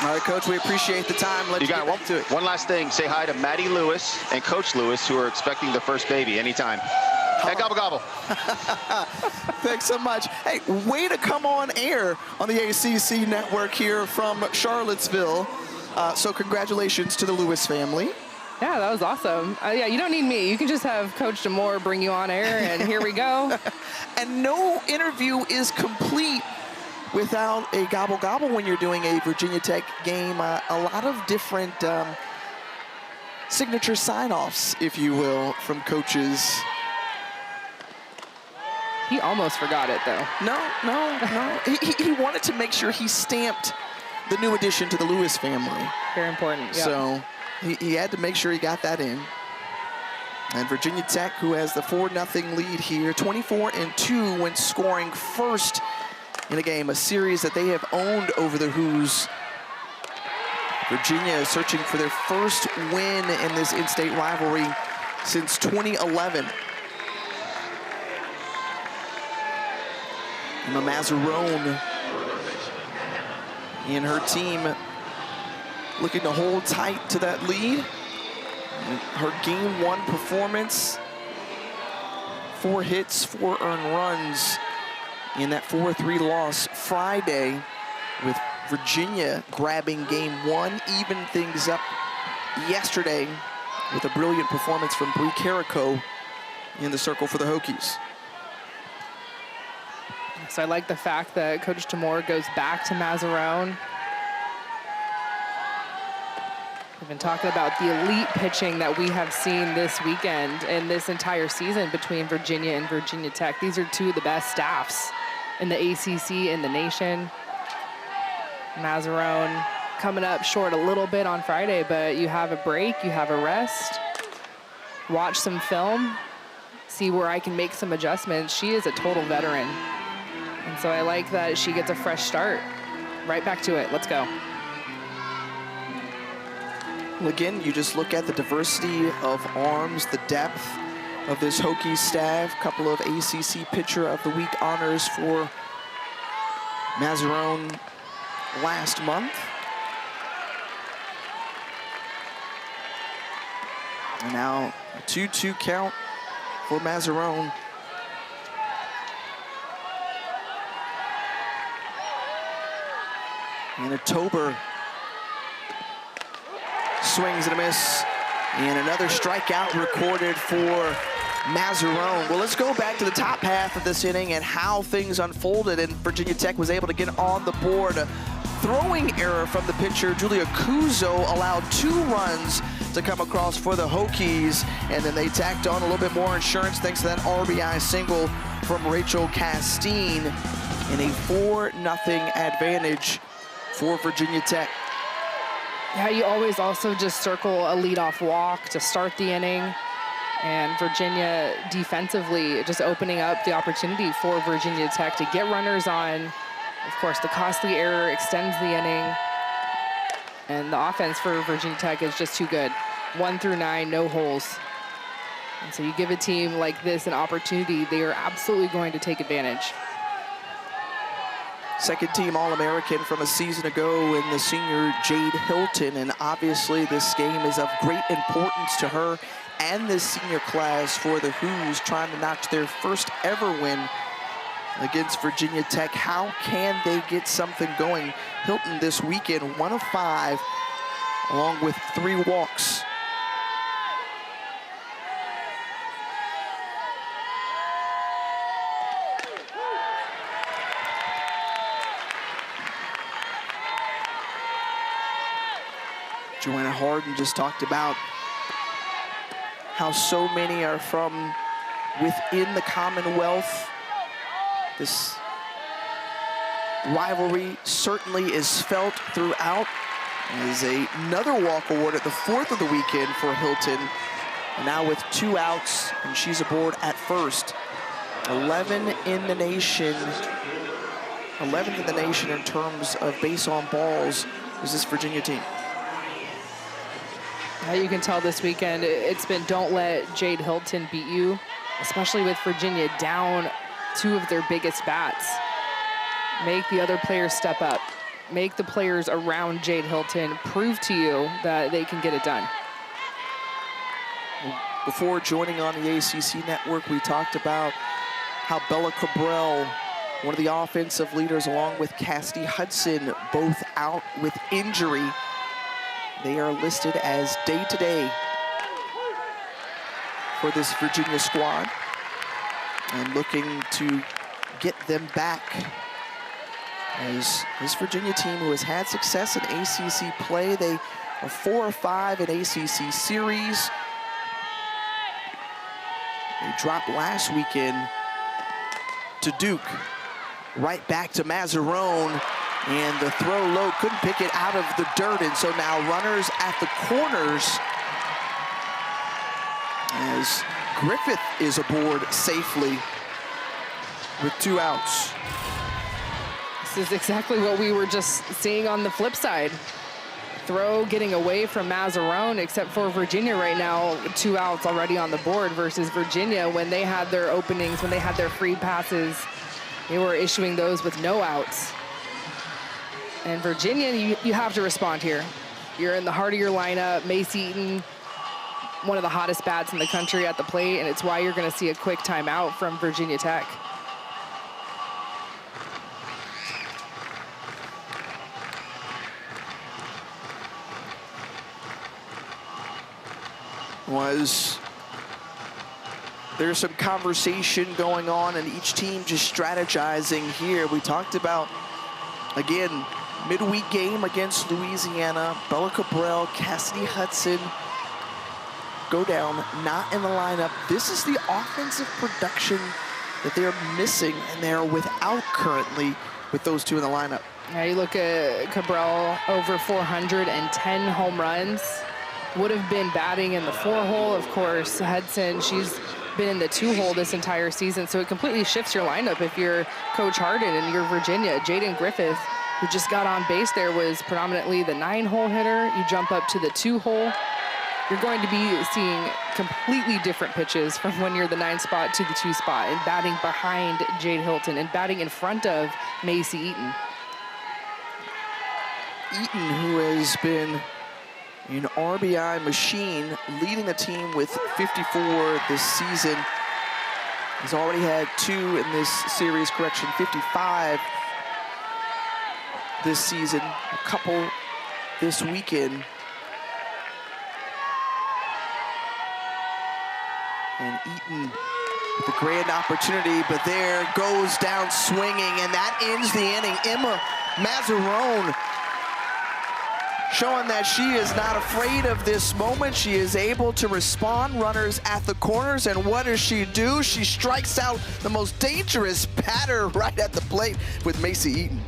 All right, Coach, we appreciate the time. Let's get back to it. One last thing, say hi to Maddie Lewis and Coach Lewis, who are expecting their first baby anytime. Hey, gobble, gobble. Thanks so much. Hey, way to come on air on the ACC network here from Charlottesville. So congratulations to the Lewis family. Yeah, that was awesome. Yeah, you don't need me. You can just have Coach D'Amour bring you on air, and here we go. And no interview is complete without a gobble-gobble when you're doing a Virginia Tech game. A lot of different signature sign-offs, if you will, from coaches. He almost forgot it, though. No. He wanted to make sure he stamped the new addition to the Lewis family. Very important, yeah. So he had to make sure he got that in. And Virginia Tech, who has the 4-0 lead here, 24-2 when scoring first in a game, a series that they have owned over the Hoos. Virginia is searching for their first win in this in-state rivalry since 2011. Emma Mazzarone and her team looking to hold tight to that lead. Her game one performance, 4 hits, 4 earned runs in that 4-3 loss Friday, with Virginia grabbing game one, even things up yesterday with a brilliant performance from Bree Carrico in the circle for the Hokies. So I like the fact that Coach D'Amour goes back to Mazzarone. We've been talking about the elite pitching that we have seen this weekend and this entire season between Virginia and Virginia Tech. These are two of the best staffs in the ACC, in the nation. Mazzarone coming up short a little bit on Friday, but you have a break, you have a rest. Watch some film, see where I can make some adjustments. She is a total veteran. And so I like that she gets a fresh start. Right back to it, let's go. Well, again, you just look at the diversity of arms, the depth of this Hokies staff. Couple of ACC Pitcher of the Week honors for Mazzarone last month. And now a 2-2 count for Mazzarone. And a Tober swings and a miss, and another strikeout recorded for Mazzarone. Well, let's go back to the top half of this inning and how things unfolded, and Virginia Tech was able to get on the board. A throwing error from the pitcher, Julia Cuzo, allowed 2 runs to come across for the Hokies, and then they tacked on a little bit more insurance thanks to that RBI single from Rachel Castine in a 4-0 advantage for Virginia Tech. Yeah, you always also just circle a leadoff walk to start the inning. And Virginia defensively just opening up the opportunity for Virginia Tech to get runners on. Of course, the costly error extends the inning. And the offense for Virginia Tech is just too good. 1 through 9, no holes. And so you give a team like this an opportunity, they are absolutely going to take advantage. Second team All-American from a season ago in the senior Jade Hilton, and obviously this game is of great importance to her and this senior class for the Hoos, trying to notch their first ever win against Virginia Tech. How can they get something going? Hilton this weekend, 1 of 5, along with 3 walks. Joanna Harden just talked about how so many are from within the Commonwealth. This rivalry certainly is felt throughout. As another walk award at the 4th of the weekend for Hilton. And now with 2 outs, and she's aboard at first. 11 in the nation. 11th in the nation in terms of base on balls is this Virginia team. You can tell this weekend it's been don't let Jade Hilton beat you, especially with Virginia down 2 of their biggest bats. Make the other players step up. Make the players around Jade Hilton prove to you that they can get it done. Before joining on the ACC network, we talked about how Bella Cabral, one of the offensive leaders, along with Cassidy Hudson, both out with injury. They are listed as day-to-day for this Virginia squad, and looking to get them back. As this Virginia team, who has had success in ACC play, they are 4-5 in ACC series. They dropped last weekend to Duke, right back to Mazzarone, and the throw low, couldn't pick it out of the dirt, and so now runners at the corners as Griffith is aboard safely with 2 outs. This is exactly what we were just seeing on the flip side. Throw getting away from Mazzarone, except for Virginia right now, 2 outs already on the board, versus Virginia, when they had their openings, when they had their free passes, they were issuing those with no outs. And Virginia, you have to respond here. You're in the heart of your lineup. Mace Eaton, one of the hottest bats in the country at the plate, and it's why you're going to see a quick timeout from Virginia Tech. There's some conversation going on, and each team just strategizing here. We talked about, again, midweek game against Louisiana. Bella Cabral, Cassidy Hudson go down, not in the lineup. This is the offensive production that they're missing, and they're without currently with those 2 in the lineup. Yeah, you look at Cabral, over 410 home runs. Would have been batting in the 4-hole, of course. Hudson, she's been in the 2-hole this entire season, so it completely shifts your lineup if you're Coach Harden and you're Virginia. Jaden Griffith, who just got on base there, was predominantly the 9-hole hitter. You jump up to the 2-hole, you're going to be seeing completely different pitches from when you're the 9 spot to the 2 spot, and batting behind Jade Hilton and batting in front of Macy Eaton. Eaton, who has been an RBI machine, leading the team with 54 this season. He's already had 2 in this series, 55 this season, a couple this weekend. And Eaton with a grand opportunity, but there goes down swinging, and that ends the inning. Emma Mazzarone showing that she is not afraid of this moment. She is able to respond, runners at the corners, and what does she do? She strikes out the most dangerous batter right at the plate with Macy Eaton.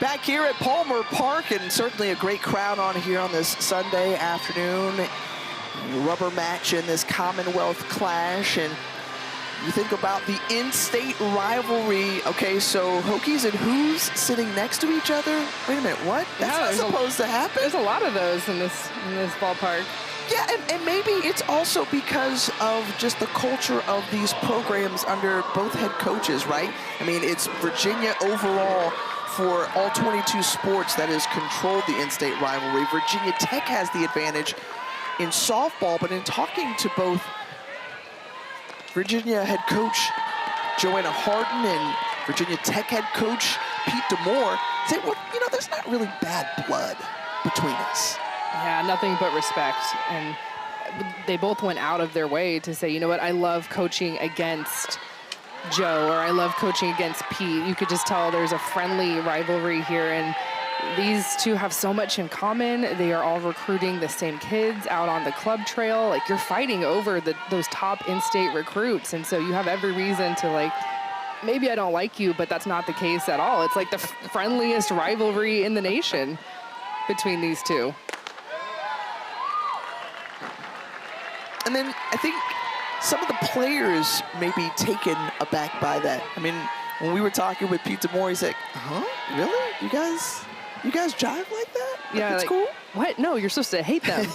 Back here at Palmer Park, and certainly a great crowd on here on this Sunday afternoon. Rubber match in this Commonwealth Clash, and you think about the in-state rivalry. Okay, so Hokies and Hoos sitting next to each other. Wait a minute, what? That's not supposed to happen. There's a lot of those in this ballpark. Yeah, and maybe it's also because of just the culture of these programs under both head coaches, right? I mean, it's Virginia overall for all 22 sports that has controlled the in-state rivalry. Virginia Tech has the advantage in softball, but in talking to both Virginia head coach Joanna Harden and Virginia Tech head coach Pete D'Amour, say, well, you know, there's not really bad blood between us. Yeah, nothing but respect. And they both went out of their way to say, you know what, I love coaching against Joe, or I love coaching against Pete. You could just tell there's a friendly rivalry here, and these two have so much in common. They are all recruiting the same kids out on the club trail. Like, you're fighting over those top in-state recruits, and so you have every reason to, like, maybe I don't like you, but that's not the case at all. It's like the friendliest rivalry in the nation between these two. And then I think some of the players may be taken aback by that. I mean, when we were talking with Pete D'Amour, he's like, huh? Really? You guys jive like that? Yeah, it's like, cool? What? No, you're supposed to hate them.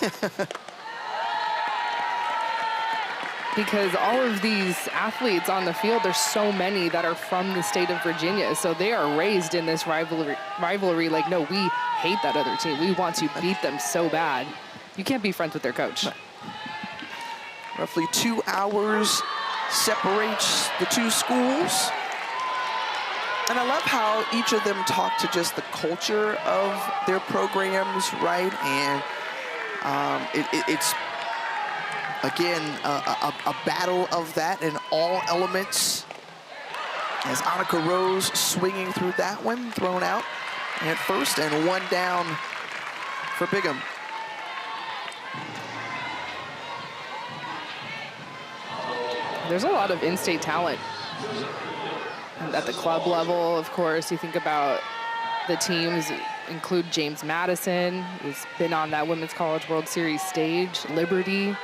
Because all of these athletes on the field, there's so many that are from the state of Virginia. So they are raised in this rivalry like, no, we hate that other team. We want to beat them so bad. You can't be friends with their coach. No. Roughly 2 hours separates the two schools. And I love how each of them talk to just the culture of their programs, right? And it's, again, a battle of that in all elements. As Annika Rose swinging through that one, thrown out at first, and one down for Bigham. There's a lot of in-state talent. And at the club level, of course, you think about the teams include James Madison, who's been on that Women's College World Series stage. Liberty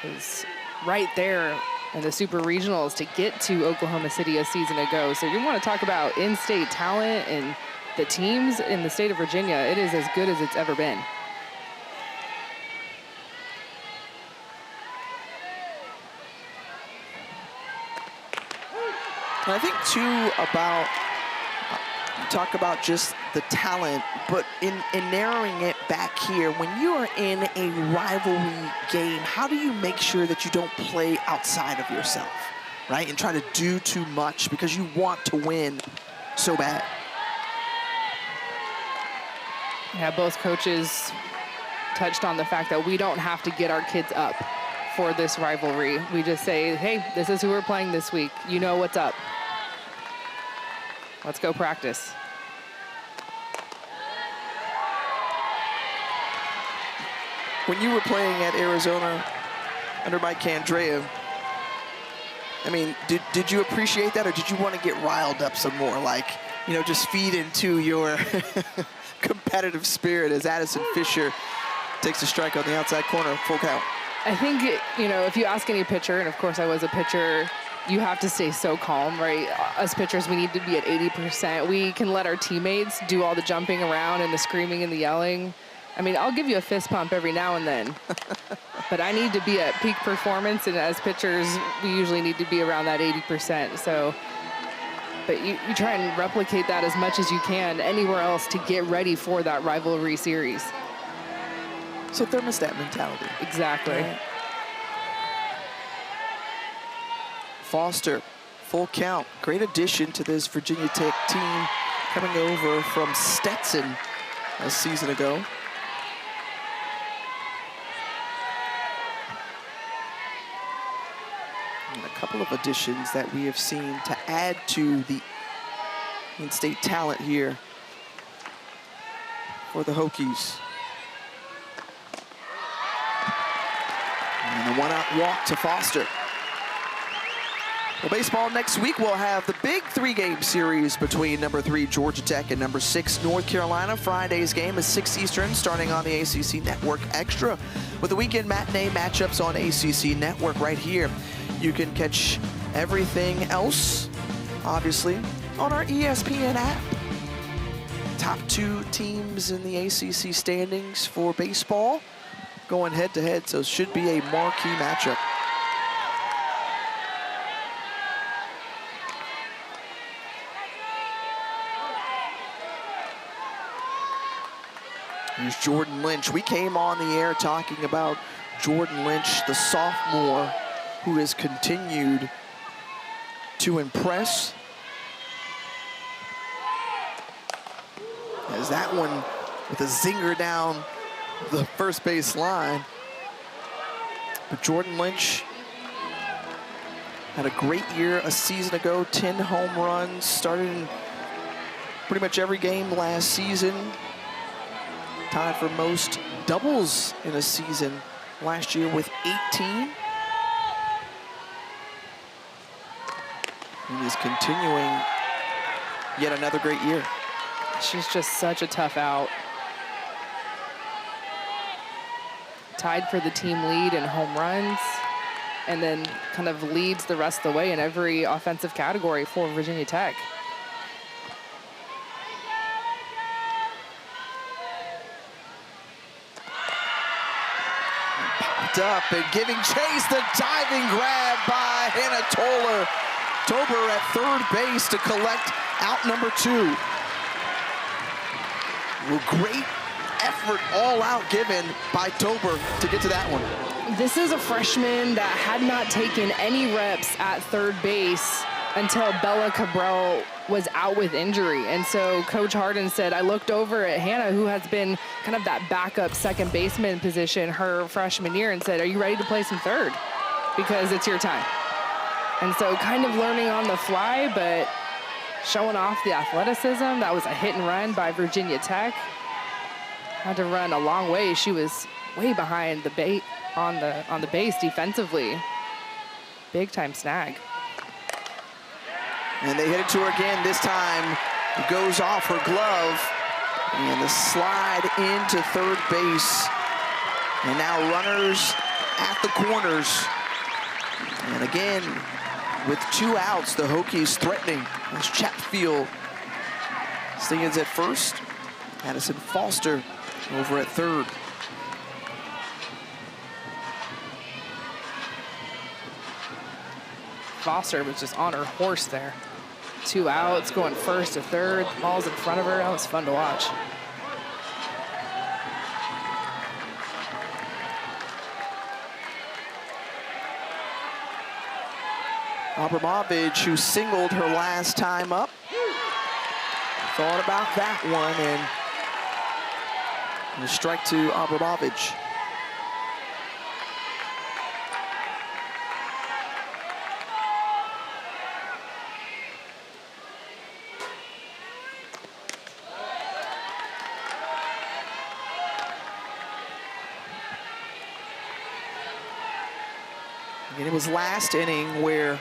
is right there in the Super Regionals to get to Oklahoma City a season ago. So you want to talk about in-state talent and the teams in the state of Virginia, it is as good as it's ever been. And I think, too, about, talk about just the talent, but in narrowing it back here, when you are in a rivalry game, how do you make sure that you don't play outside of yourself, right? And try to do too much because you want to win so bad. Yeah, both coaches touched on the fact that we don't have to get our kids up for this rivalry. We just say, hey, this is who we're playing this week. You know what's up. Let's go practice. When you were playing at Arizona under Mike Candrea, I mean, did you appreciate that, or did you want to get riled up some more? Like, you know, just feed into your competitive spirit as Addison Fisher takes a strike on the outside corner, full count. I think, you know, if you ask any pitcher, and of course I was a pitcher, you have to stay so calm, right? As pitchers, we need to be at 80%. We can let our teammates do all the jumping around and the screaming and the yelling. I mean, I'll give you a fist pump every now and then, but I need to be at peak performance, and as pitchers, we usually need to be around that 80%. So, but you try and replicate that as much as you can anywhere else to get ready for that rivalry series. So thermostat mentality. Exactly. Right. Foster, full count. Great addition to this Virginia Tech team, coming over from Stetson a season ago. And a couple of additions that we have seen to add to the in-state talent here for the Hokies. And a one-out walk to Foster. Well, baseball next week, we'll have the big 3-game series between number 3 Georgia Tech and number 6 North Carolina. Friday's game is 6 Eastern, starting on the ACC Network Extra, with the weekend matinee matchups on ACC Network right here. You can catch everything else, obviously, on our ESPN app. Top 2 teams in the ACC standings for baseball going head-to-head, so it should be a marquee matchup. Here's Jordan Lynch. We came on the air talking about Jordan Lynch, the sophomore, who has continued to impress. As that one with a zinger down the first base line. But Jordan Lynch had a great year a season ago, 10 home runs, started in pretty much every game last season. Tied for most doubles in a season last year with 18. And he's continuing yet another great year. She's just such a tough out. Tied for the team lead in home runs, and then kind of leads the rest of the way in every offensive category for Virginia Tech. Up and giving chase, the diving grab by Hannah Toller. Tober at third base to collect out number 2. Well, great effort all out given by Tober to get to that one. This is a freshman that had not taken any reps at third base until Bella Cabral was out with injury. And so Coach Harden said, I looked over at Hannah, who has been kind of that backup second baseman position her freshman year, and said, are you ready to play some third? Because it's your time. And so kind of learning on the fly, but showing off the athleticism. That was a hit and run by Virginia Tech. Had to run a long way. She was way behind the bait on the base defensively. Big time snag. And they hit it to her again. This time it goes off her glove. And the slide into third base. And now runners at the corners. And again, with 2 outs, the Hokies threatening as Chatfield stands at first. Addison Foster over at third. Foster was just on her horse there. 2 outs, going first to third. Ball's in front of her. That was fun to watch. Abramovich, who singled her last time up, thought about that one, and a strike to Abramovich. And it was last inning where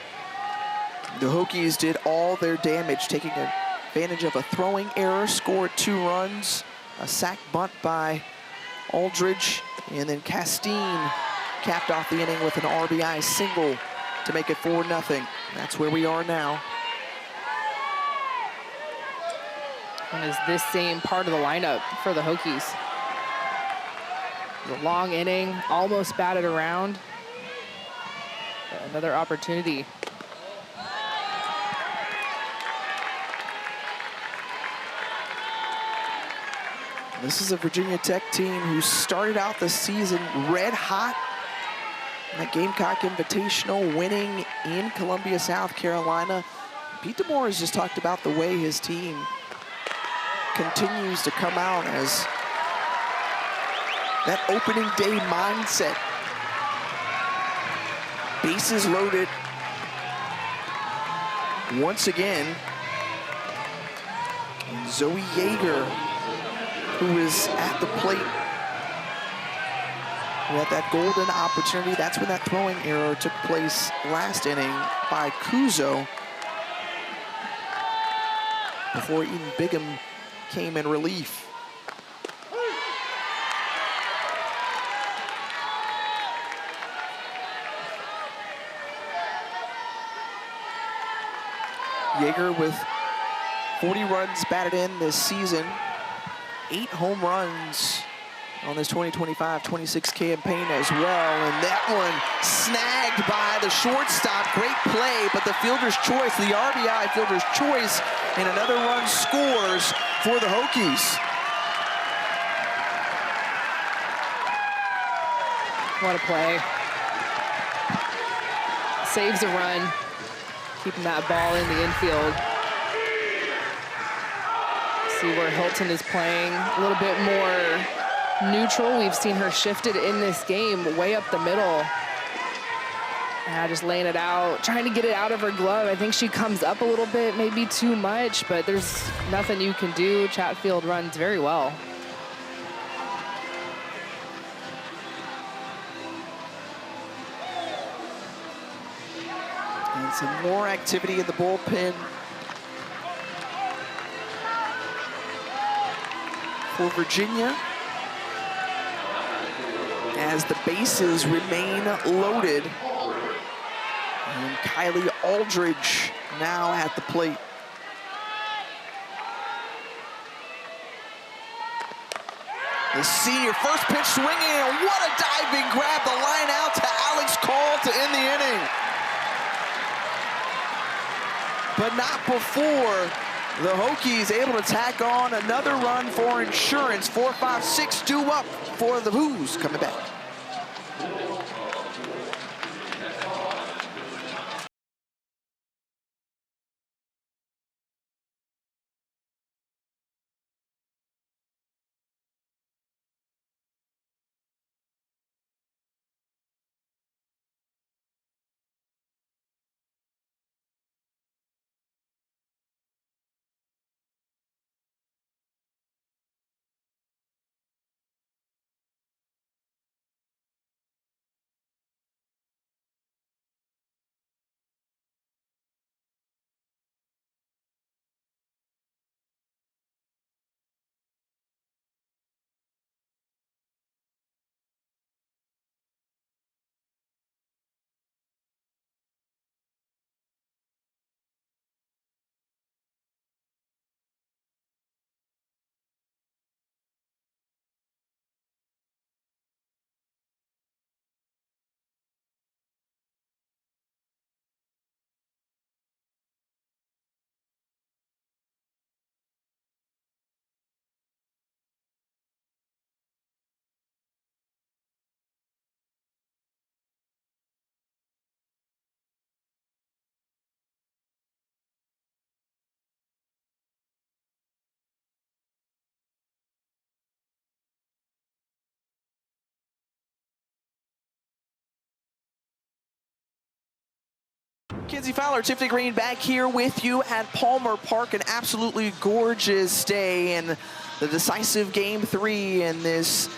the Hokies did all their damage, taking advantage of a throwing error, scored 2 runs, a sac bunt by Aldridge, and then Castine capped off the inning with an RBI single to make it 4-0. That's where we are now. And is this same part of the lineup for the Hokies? The long inning, almost batted around. Another opportunity. This is a Virginia Tech team who started out the season red hot in the Gamecock Invitational, winning in Columbia, South Carolina. Pete DeMoore has just talked about the way his team continues to come out as that opening day mindset. Bases loaded once again. And Zoe Yeager, who is at the plate We had that golden opportunity. That's when that throwing error took place last inning by Kuzo before Eden Bigham came in relief. Yeager with 40 runs batted in this season, 8 home runs on this 2025-26 campaign as well. And that one snagged by the shortstop. Great play, but the fielder's choice, the RBI fielder's choice, and another run scores for the Hokies. What a play. Saves a run, keeping that ball in the infield. See where Hilton is playing a little bit more neutral. We've seen her shifted in this game way up the middle. And just laying it out, trying to get it out of her glove. I think she comes up a little bit, maybe too much, but there's nothing you can do. Chatfield runs very well. And some more activity in the bullpen for Virginia, as the bases remain loaded. And Kylie Aldridge now at the plate. The senior, first pitch swinging, and what a diving grab. The line out to Alex Call to end the inning. But not before the Hokies able to tack on another run for insurance. 4, 5, 6 due up for the Hoos coming back. Kenzie Fowler, Tiffany Green back here with you at Palmer Park. An absolutely gorgeous day and the decisive Game 3 in this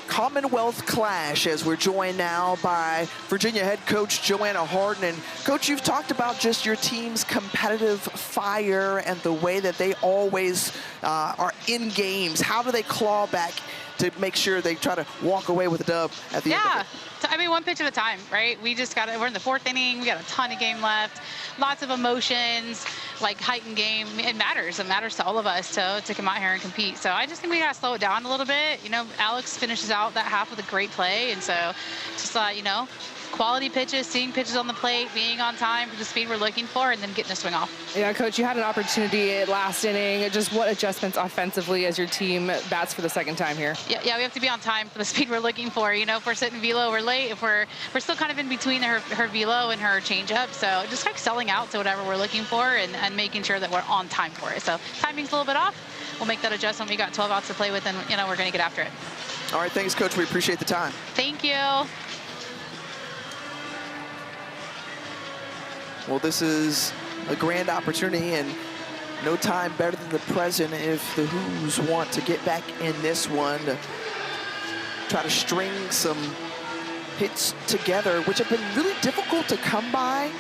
Commonwealth Clash, as we're joined now by Virginia head coach Joanna Harden. And Coach, you've talked about just your team's competitive fire and the way that they always are in games. How do they claw back to make sure they try to walk away with a dub at the end of it? I mean, one pitch at a time, right? We just we're in the 4th inning. We got a ton of game left, lots of emotions, like heightened game. It matters to all of us to come out here and compete. So I just think we got to slow it down a little bit. You know, Alex finishes out that half with a great play. And so just, you know, quality pitches, seeing pitches on the plate, being on time for the speed we're looking for, and then getting a swing off. Yeah, Coach, you had an opportunity at last inning. Just what adjustments offensively as your team bats for the 2nd time here? Yeah, we have to be on time for the speed we're looking for. You know, if we're sitting velo, we're late. If we're still kind of in between her velo and her changeup. So just like selling out to whatever we're looking for and making sure that we're on time for it. So timing's a little bit off. We'll make that adjustment. We got 12 outs to play with, and, you know, we're going to get after it. All right, thanks, Coach. We appreciate the time. Thank you. Well, this is a grand opportunity, and no time better than the present if the Hoos want to get back in this one to try to string some hits together, which have been really difficult to come by,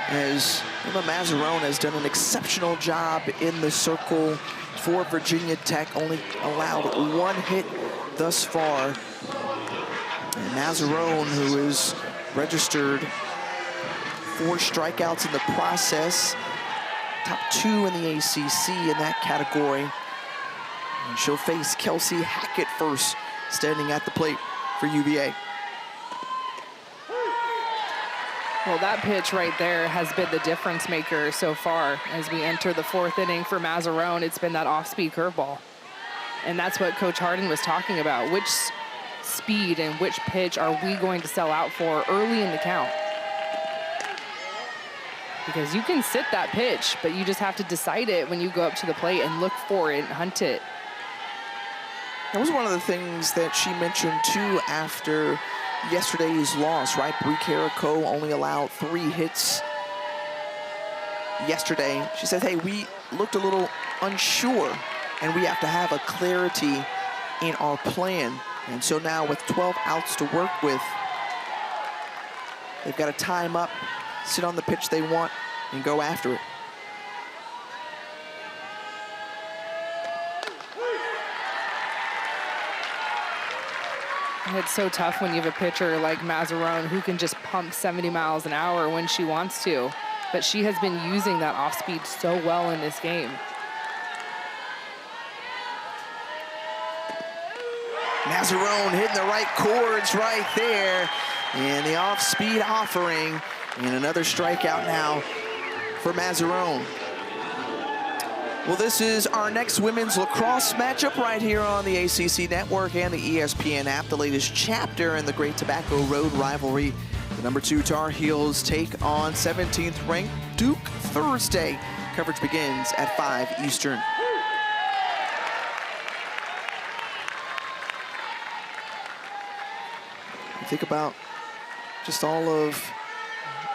as Emma Mazzarone has done an exceptional job in the circle for Virginia Tech, only allowed 1 hit thus far. And Mazzarone, who is registered 4 strikeouts in the process, top 2 in the ACC in that category. And she'll face Kelsey Hackett first, standing at the plate for UVA. Well, that pitch right there has been the difference maker so far as we enter the 4th inning for Mazzarone. It's been that off-speed curveball. And that's what Coach Harden was talking about. Which speed and which pitch are we going to sell out for early in the count? Because you can sit that pitch, but you just have to decide it when you go up to the plate and look for it and hunt it. That was one of the things that she mentioned too after yesterday's loss, right? Bree Carrico only allowed 3 hits yesterday. She said, hey, we looked a little unsure and we have to have a clarity in our plan. And so now with 12 outs to work with, they've got to time up, sit on the pitch they want, and go after it. It's so tough when you have a pitcher like Mazzarone who can just pump 70 miles an hour when she wants to. But she has been using that off-speed so well in this game. Mazzarone hitting the right chords right there. And the off-speed offering. And another strikeout now for Mazzarone. Well, this is our next women's lacrosse matchup right here on the ACC Network and the ESPN app, the latest chapter in the Great Tobacco Road rivalry. The number 2 Tar Heels take on 17th ranked Duke Thursday. Coverage begins at 5 Eastern. You think about just all of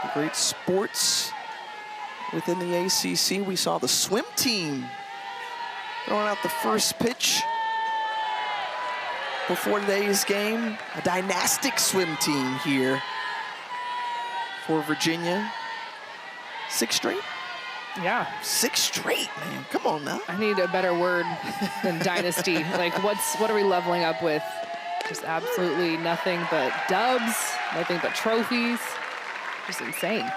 the great sports within the ACC. We saw the swim team throwing out the first pitch before today's game. A dynastic swim team here for Virginia. 6 straight? Yeah. 6 straight, man. Come on now. I need a better word than dynasty. Like, what are we leveling up with? Just absolutely nothing but dubs, nothing but trophies. Just insane.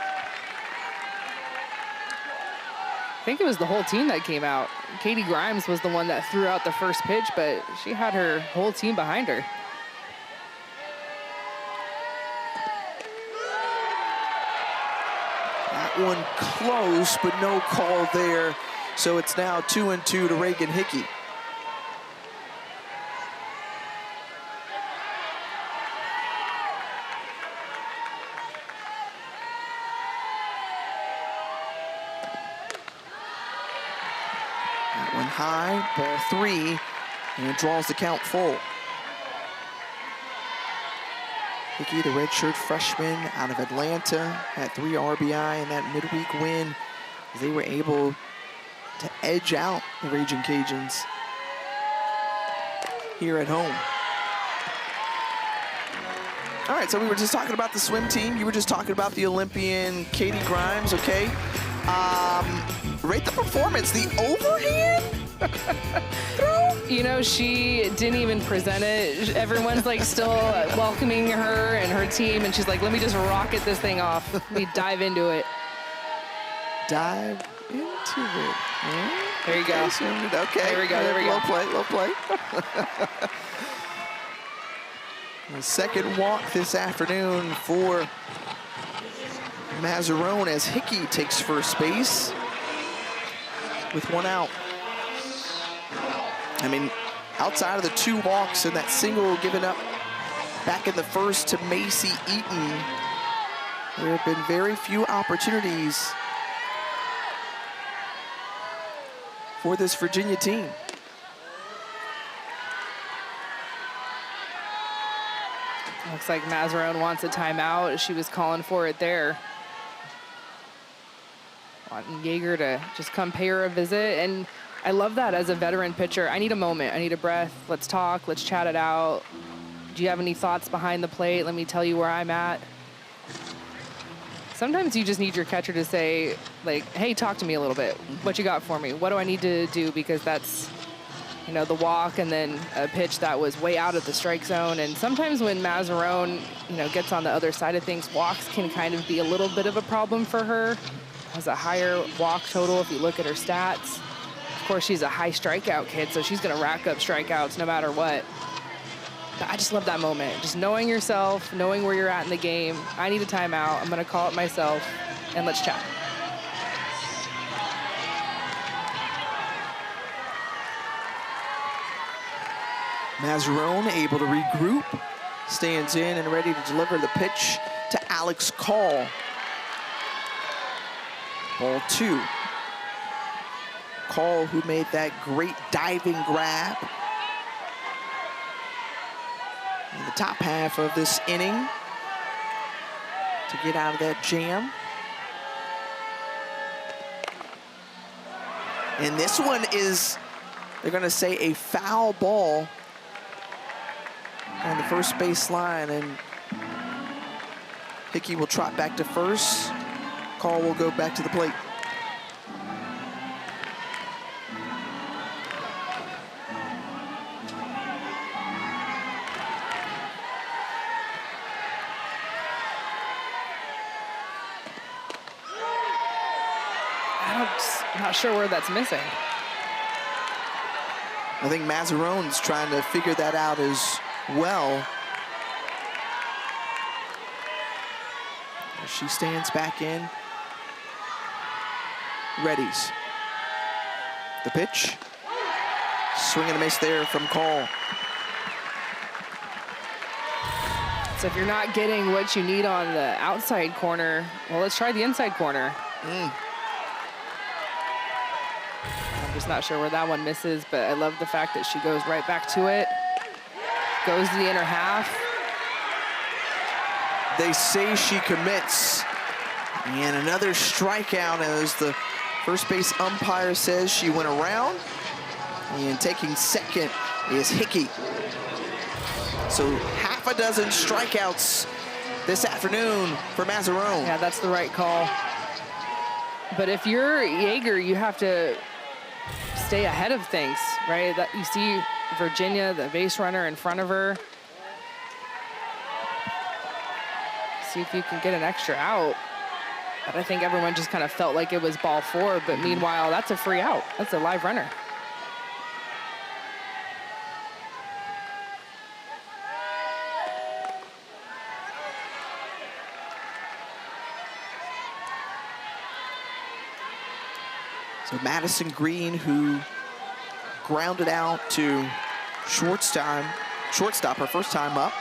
I think it was the whole team that came out. Katie Grimes was the one that threw out the first pitch, but she had her whole team behind her. That one close, but no call there. So it's now 2-2 to Reagan Hickey. That one high, ball 3, and it draws the count full. Hickey, the redshirt freshman out of Atlanta, had 3 RBI in that midweek win. They were able to edge out the Raging Cajuns here at home. All right, so we were just talking about the swim team. You were just talking about the Olympian Katie Grimes, okay? Rate the performance, the overhand throw? You know, she didn't even present it. Everyone's like still welcoming her and her team, and she's like, let me just rocket this thing off. Let me dive into it. Dive into it. Yeah. There you go. Okay. There we go, there we go. Low play, low play. The second walk this afternoon for Mazzarone as Hickey takes first base with 1 out. I mean, outside of the 2 walks and that single given up back in the first to Macy Eaton, there have been very few opportunities for this Virginia team. Looks like Mazzarone wants a timeout. She was calling for it there. Wanting Jaeger to just come pay her a visit. And I love that as a veteran pitcher. I need a moment. I need a breath. Let's talk. Let's chat it out. Do you have any thoughts behind the plate? Let me tell you where I'm at. Sometimes you just need your catcher to say, like, hey, talk to me a little bit. What you got for me? What do I need to do? Because that's, you know, the walk and then a pitch that was way out of the strike zone. And sometimes when Mazzarone, you know, gets on the other side of things, walks can kind of be a little bit of a problem for her. Has a higher walk total if you look at her stats. Of course, she's a high strikeout kid, so she's going to rack up strikeouts no matter what. But I just love that moment. Just knowing yourself, knowing where you're at in the game. I need a timeout. I'm going to call it myself, and let's chat. Mazzarone able to regroup, stands in and ready to deliver the pitch to Alex Call. Ball 2. Call, who made that great diving grab in the top half of this inning to get out of that jam. And this one is, they're going to say, a foul ball on the first base line, and Hickey will trot back to first. Call will go back to the plate. I'm not sure where that's missing. I think Mazzarone's trying to figure that out as well. As she stands back in. Readies. The pitch. Swing and a miss there from Call. So if you're not getting what you need on the outside corner, well, let's try the inside corner. I'm just not sure where that one misses, but I love the fact that she goes right back to it. Goes to the inner half. They say she commits. And another strikeout as the first base umpire says she went around. And taking second is Hickey. So half a dozen strikeouts this afternoon for Mazzarone. Yeah, that's the right call. But if you're Yeager, you have to stay ahead of things, right? That you see Virginia, the base runner in front of her. See if you can get an extra out. But I think everyone just kind of felt like it was ball 4, but meanwhile, that's a free out. That's a live runner. So Madison Green, who grounded out to shortstop her first time up.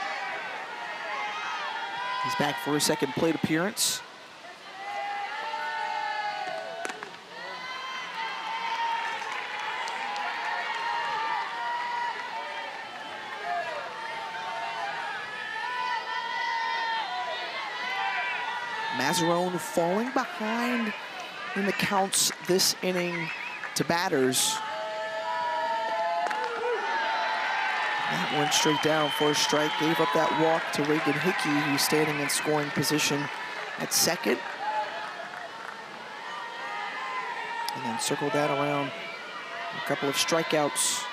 He's back for his second plate appearance. Mazzarone falling behind in the counts this inning to batters. That went straight down for a strike, gave up that walk to Reagan Hickey, who's standing in scoring position at second. And then circled that around a couple of strikeouts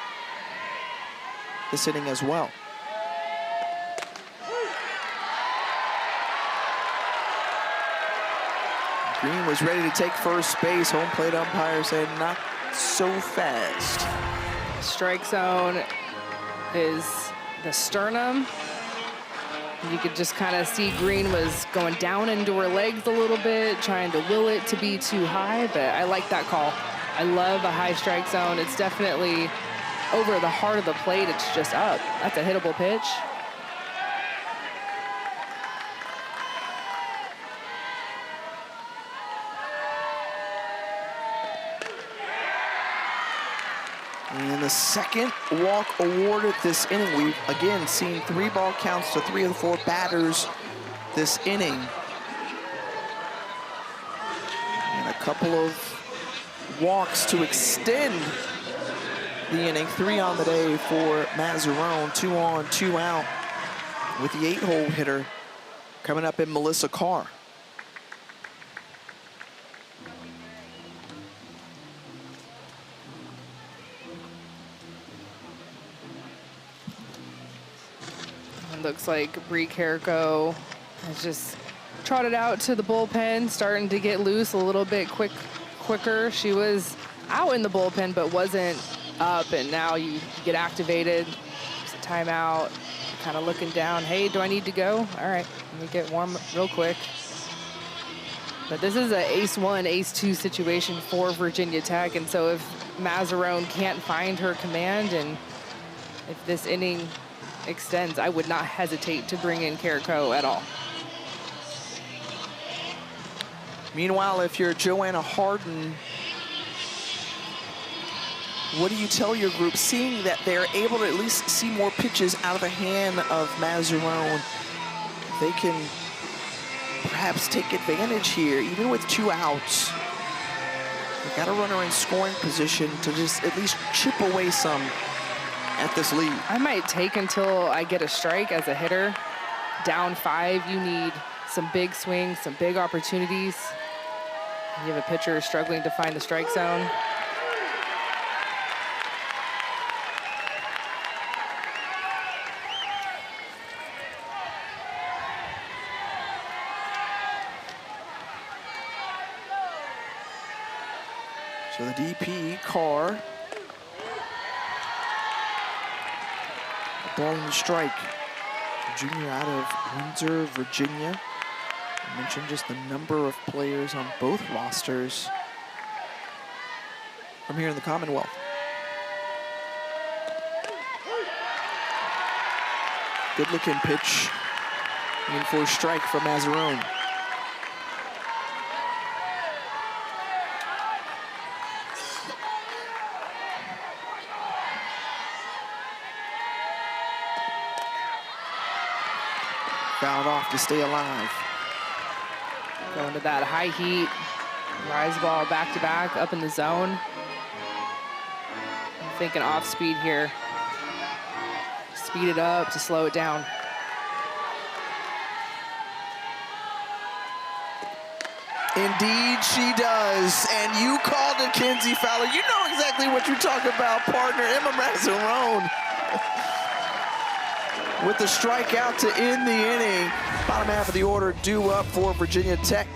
this inning as well. Green was ready to take first base. Home plate umpire said not so fast. Strike zone is the sternum. You could just kind of see Green was going down into her legs a little bit, trying to will it to be too high, but I like that call. I love a high strike zone. It's definitely over the heart of the plate. It's just up. That's a hittable pitch. And the second walk awarded this inning. We've, again, seen 3 ball counts to 3 of the 4 batters this inning. And a couple of walks to extend the inning. 3 on the day for Mazzarone. 2 on, 2 out with the 8-hole hitter coming up in Melissa Carr. It looks like Bree Carrico has just trotted out to the bullpen, starting to get loose a little bit quicker. She was out in the bullpen, but wasn't up, and now you get activated. It's a timeout, kind of looking down. Hey, do I need to go? All right, let me get warm real quick. But this is an ace-1, ace-2 situation for Virginia Tech, and so if Mazzarone can't find her command, and if this inning extends, I would not hesitate to bring in Carrico at all. Meanwhile, if you're Joanna Harden, what do you tell your group, seeing that they're able to at least see more pitches out of the hand of Mazzarone? They can perhaps take advantage here, even with 2 outs. They've got a runner in scoring position to just at least chip away some at this lead. I might take until I get a strike as a hitter. Down 5, you need some big swings, some big opportunities. You have a pitcher struggling to find the strike zone. So the DP, Carr. Ball in the strike. Junior out of Windsor, Virginia. I mentioned just the number of players on both rosters from here in the Commonwealth. Good looking pitch. In for a strike from Mazzarone. Fouled off to stay alive. Going to that high heat, rise ball back to back, up in the zone. I'm thinking off speed here. Speed it up to slow it down. Indeed she does, and you called it, Kenzie Fowler. You know exactly what you're talking about, partner. Emma Mazzarone with the strikeout to end the inning. Bottom half of the order due up for Virginia Tech.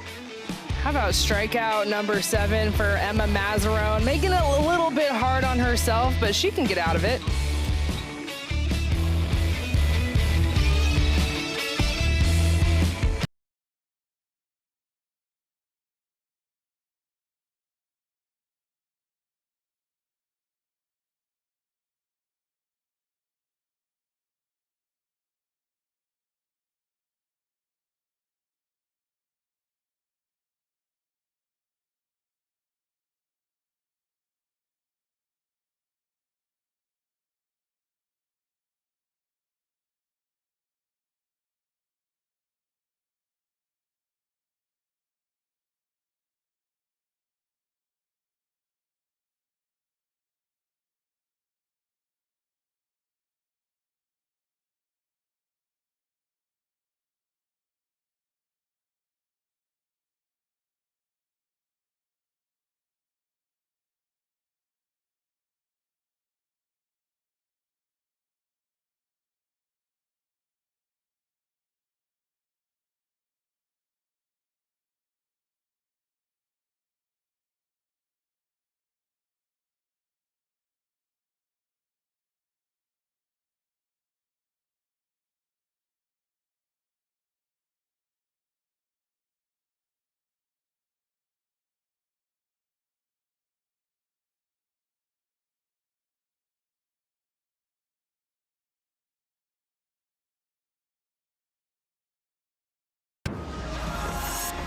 How about strikeout number 7 for Emma Mazzarone? Making it a little bit hard on herself, but she can get out of it.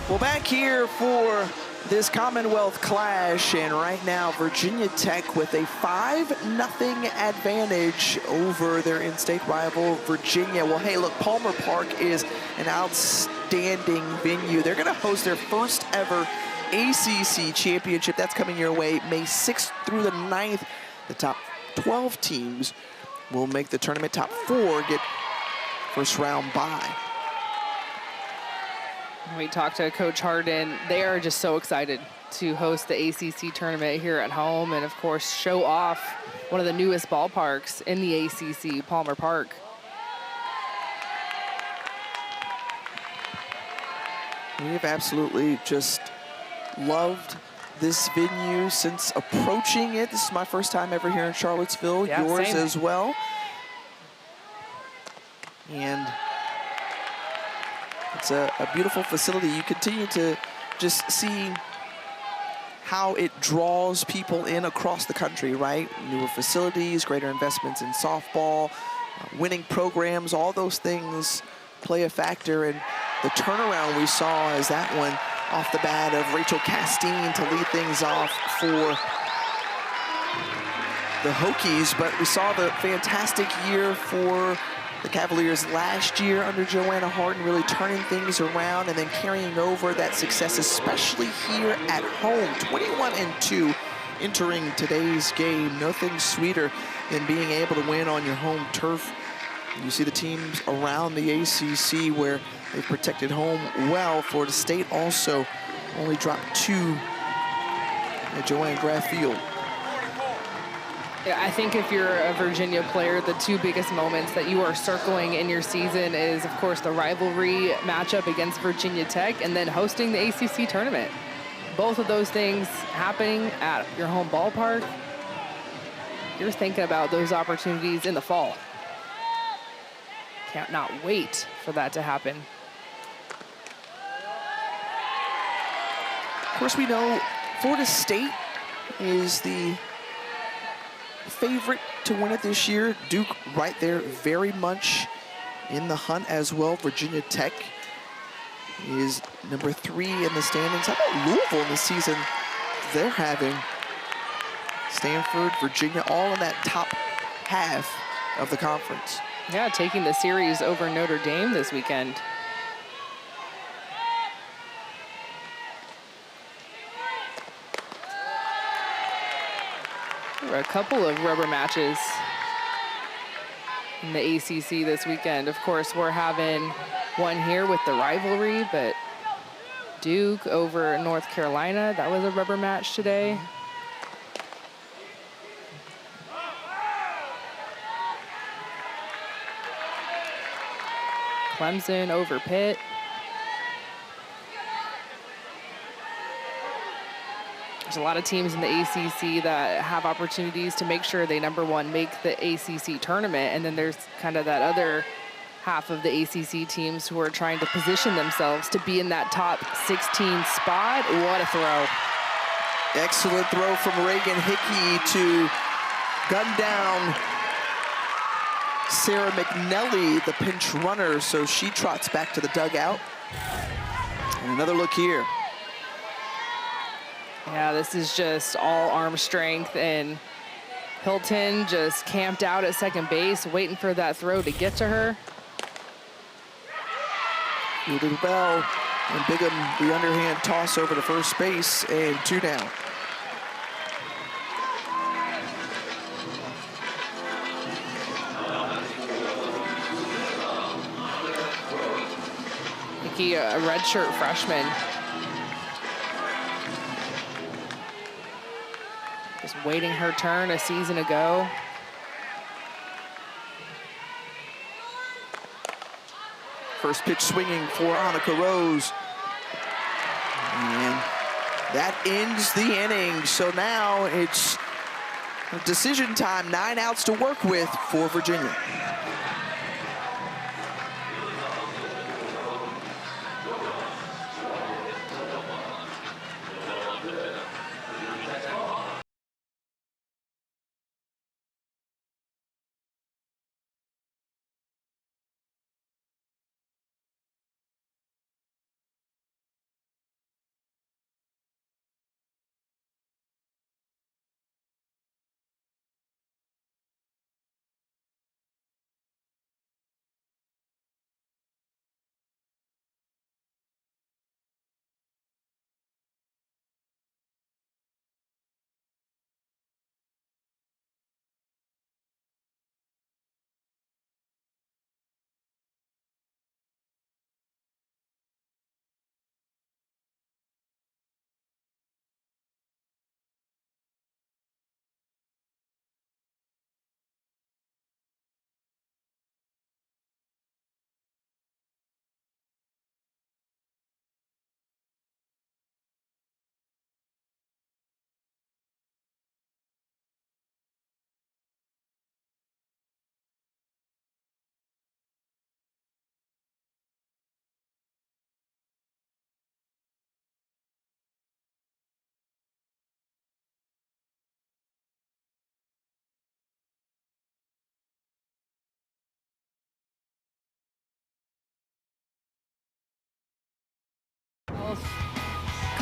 Well, back here for this Commonwealth clash, and right now Virginia Tech with a 5-0 advantage over their in-state rival Virginia. Well, hey, look, Palmer Park is an outstanding venue. They're gonna host their first ever ACC championship. That's coming your way May 6th through the 9th. The top 12 teams will make the tournament. Top 4 get first round bye. We talked to Coach Harden. They are just so excited to host the ACC tournament here at home and, of course, show off one of the newest ballparks in the ACC, Palmer Park. We've absolutely just loved this venue since approaching it. This is my first time ever here in Charlottesville. Yeah, yours same. as well. And it's a beautiful facility. You continue to just see how it draws people in across the country, right? Newer facilities, greater investments in softball, winning programs, all those things play a factor. And the turnaround we saw is that one off the bat of Rachel Castine to lead things off for the Hokies. But we saw the fantastic year for the Cavaliers last year under Joanna Harden, really turning things around and then carrying over that success, especially here at home. 21-2 entering today's game. Nothing sweeter than being able to win on your home turf. You see the teams around the ACC where they've protected home well. Florida State also only dropped 2 at Joanne Graff Field. Yeah, I think if you're a Virginia player, the 2 biggest moments that you are circling in your season is, of course, the rivalry matchup against Virginia Tech and then hosting the ACC tournament. Both of those things happening at your home ballpark, you're thinking about those opportunities in the fall. Can't not wait for that to happen. Of course, we know Florida State is the favorite to win it this year. Duke right there very much in the hunt as well. Virginia Tech is number 3 in the standings. How about Louisville in the season they're having? Stanford, Virginia, all in that top half of the conference. Yeah, taking the series over Notre Dame this weekend. There were a couple of rubber matches in the ACC this weekend. Of course, we're having one here with the rivalry, but Duke over North Carolina, that was a rubber match today. Clemson over Pitt. There's a lot of teams in the ACC that have opportunities to make sure they, number one, make the ACC tournament. And then there's kind of that other half of the ACC teams who are trying to position themselves to be in that top 16 spot. What a throw. Excellent throw from Reagan Hickey to gun down Sarah McNelly, the pinch runner, so she trots back to the dugout. And another look here. Yeah, this is just all arm strength, and Hilton just camped out at second base, waiting for that throw to get to her. Fielded well, and Bigham, the underhand toss over to first base, and 2 down. Hickey, a redshirt freshman. Just waiting her turn a season ago. First pitch swinging for Annika Rose. And that ends the inning. So now it's decision time, 9 outs to work with for Virginia.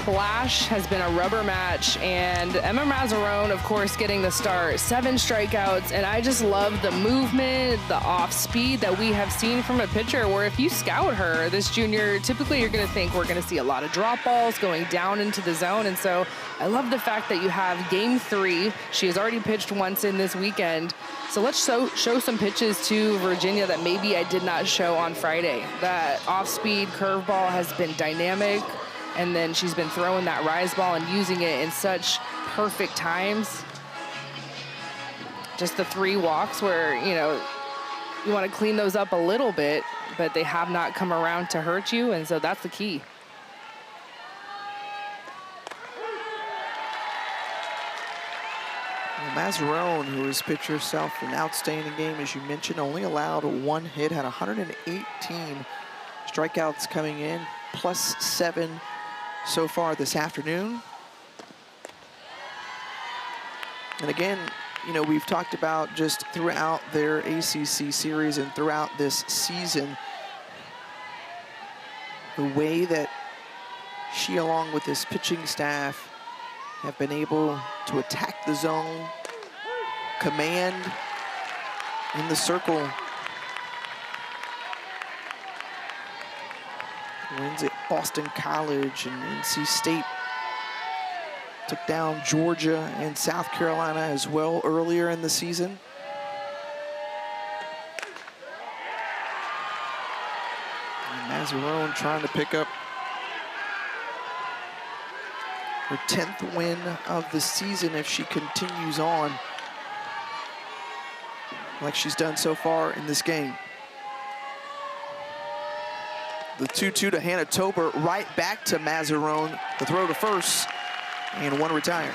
Clash has been a rubber match, and Emma Mazzarone, of course, getting the start. 7 strikeouts, and I just love the movement, the off speed that we have seen from a pitcher, where if you scout her, this junior, typically you're going to think we're going to see a lot of drop balls going down into the zone. And so I love the fact that you have game 3. She has already pitched once in this weekend. So let's show some pitches to Virginia that maybe I did not show on Friday. That off speed curveball has been dynamic. And then she's been throwing that rise ball and using it in such perfect times. Just the 3 walks where, you know, you want to clean those up a little bit, but they have not come around to hurt you, and so that's the key. Mazzarone, who has pitched herself an outstanding game, as you mentioned, only allowed 1 hit, had 118 strikeouts coming in, plus 7 so far this afternoon. And again, you know, we've talked about just throughout their ACC series and throughout this season, the way that she, along with this pitching staff, have been able to attack the zone, command in the circle. Wins at Boston College, and NC State took down Georgia and South Carolina as well earlier in the season. And Mazzarone trying to pick up her 10th win of the season if she continues on like she's done so far in this game. The 2-2 to Hannah Tober, right back to Mazzarone. The throw to first, and 1 retired.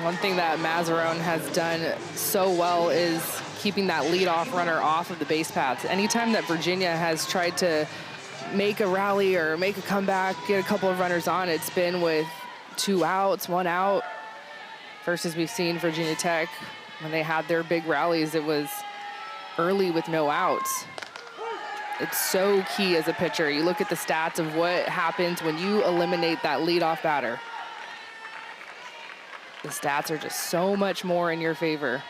One thing that Mazzarone has done so well is keeping that leadoff runner off of the base paths. Anytime that Virginia has tried to make a rally or make a comeback, get a couple of runners on, it's been with 2 outs, 1 out, versus we've seen Virginia Tech. When they had their big rallies, it was early with no outs. It's so key as a pitcher. You look at the stats of what happens when you eliminate that leadoff batter. The stats are just so much more in your favor.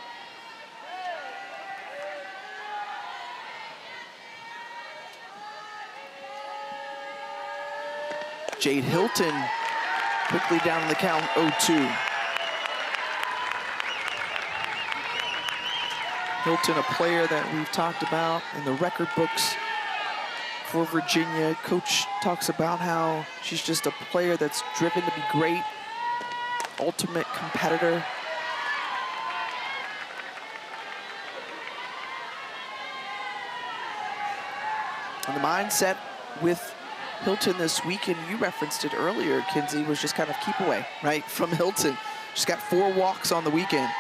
Jade Hilton quickly down the count, 0-2. Hilton, a player that we've talked about in the record books for Virginia. Coach talks about how she's just a player that's driven to be great, ultimate competitor. And the mindset with Hilton this weekend, you referenced it earlier, Kinsey, was just kind of keep away, right, from Hilton. She's got 4 walks on the weekend.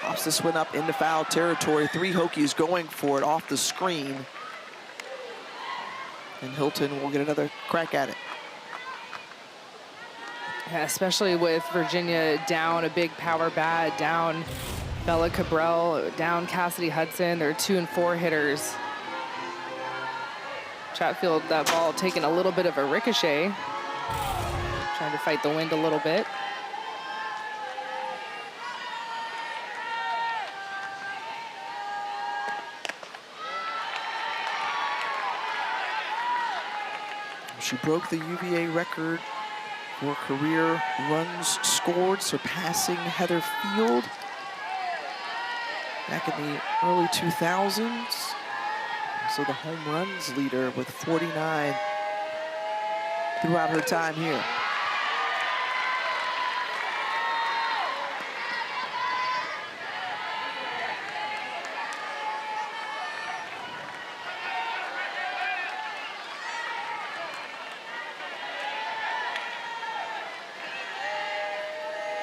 Pops this one up into foul territory. 3 Hokies going for it off the screen. And Hilton will get another crack at it. Yeah, especially with Virginia down a big power bat, down Bella Cabral, down Cassidy Hudson. They're 2 and 4 hitters. Chatfield, that ball taking a little bit of a ricochet. Trying to fight the wind a little bit. She broke the UVA record for career runs scored, surpassing Heather Field back in the early 2000s. So the home runs leader with 49 throughout her time here.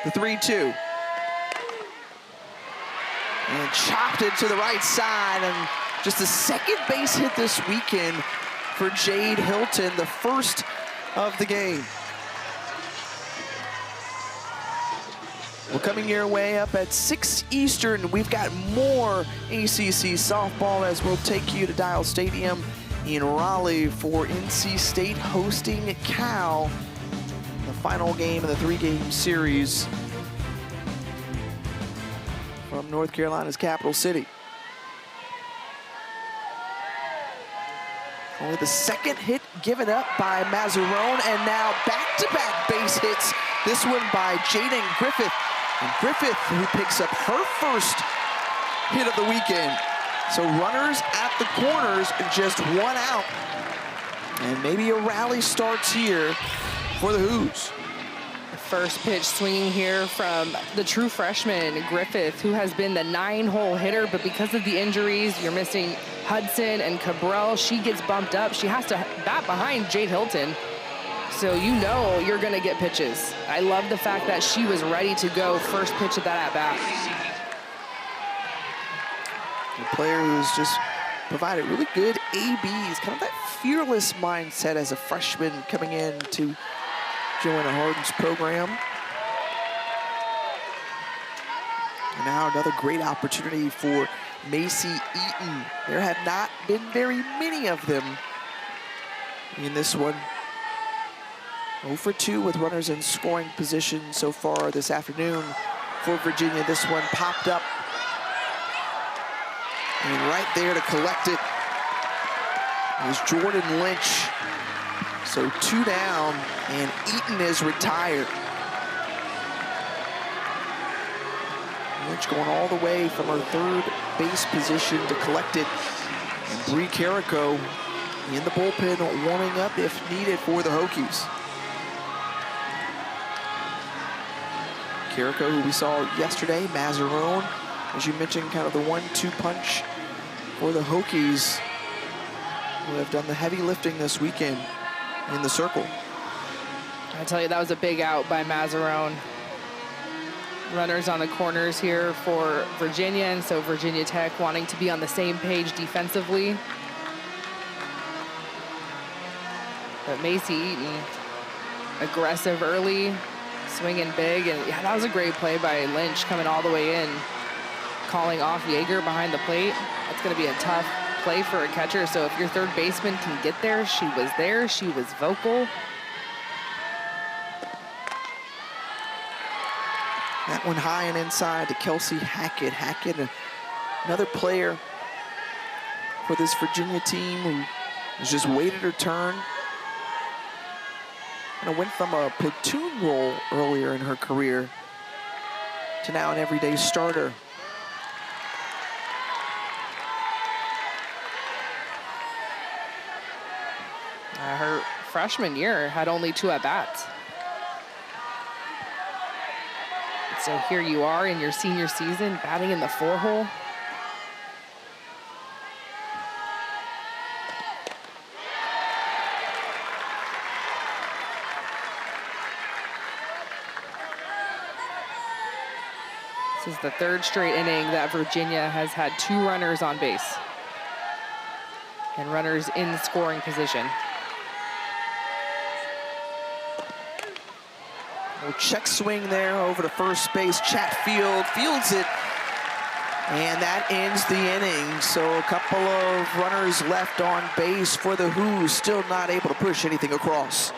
The 3-2. And chopped it to the right side, and just a second base hit this weekend for Jade Hilton, the first of the game. Well, coming your way up at 6 Eastern, we've got more ACC softball as we'll take you to Dial Stadium in Raleigh for NC State hosting Cal, the final game of the 3-game series from North Carolina's capital city. Only the second hit given up by Mazzarone, and now back-to-back base hits. This one by Jaden Griffith. And Griffith, who picks up her first hit of the weekend. So runners at the corners and just 1 out. And maybe a rally starts here for the Hoos. The first pitch swinging here from the true freshman, Griffith, who has been the 9-hole hitter, but because of the injuries, you're missing Hudson and Cabral. She gets bumped up. She has to bat behind Jade Hilton. So you know you're gonna get pitches. I love the fact that she was ready to go first pitch of that at-bat. A player who's just provided really good ABs, kind of that fearless mindset as a freshman coming in to Joanna Harden's program. And now another great opportunity for Macy Eaton. There have not been very many of them in this one. 0 for 2 with runners in scoring position so far this afternoon for Virginia. This one popped up. And right there to collect it is Jordan Lynch. So 2 down, and Eaton is retired. Lynch going all the way from her third base position to collect it. And Bree Carrico in the bullpen warming up if needed for the Hokies. Carrico, who we saw yesterday, Mazzarone, as you mentioned, kind of the 1-2 punch for the Hokies, who have done the heavy lifting this weekend in the circle. I tell you, that was a big out by Mazzarone. Runners on the corners here for Virginia, and so Virginia Tech wanting to be on the same page defensively. But Macy Eaton, aggressive early, swinging big, and yeah, that was a great play by Lynch coming all the way in, calling off Yeager behind the plate. That's going to be a tough play for a catcher, so if your third baseman can get there, she was there, she was vocal. That one high and inside to Kelsey Hackett. Hackett, another player for this Virginia team who has just waited her turn. And went from a platoon role earlier in her career to now an everyday starter. Her freshman year had only 2 at-bats. So here you are in your senior season, batting in the 4-hole. This is the 3rd straight inning that Virginia has had 2 runners on base and runners in scoring position. Well, check swing there over to first base. Chatfield fields it, and that ends the inning. So a couple of runners left on base for the Hoos, still not able to push anything across.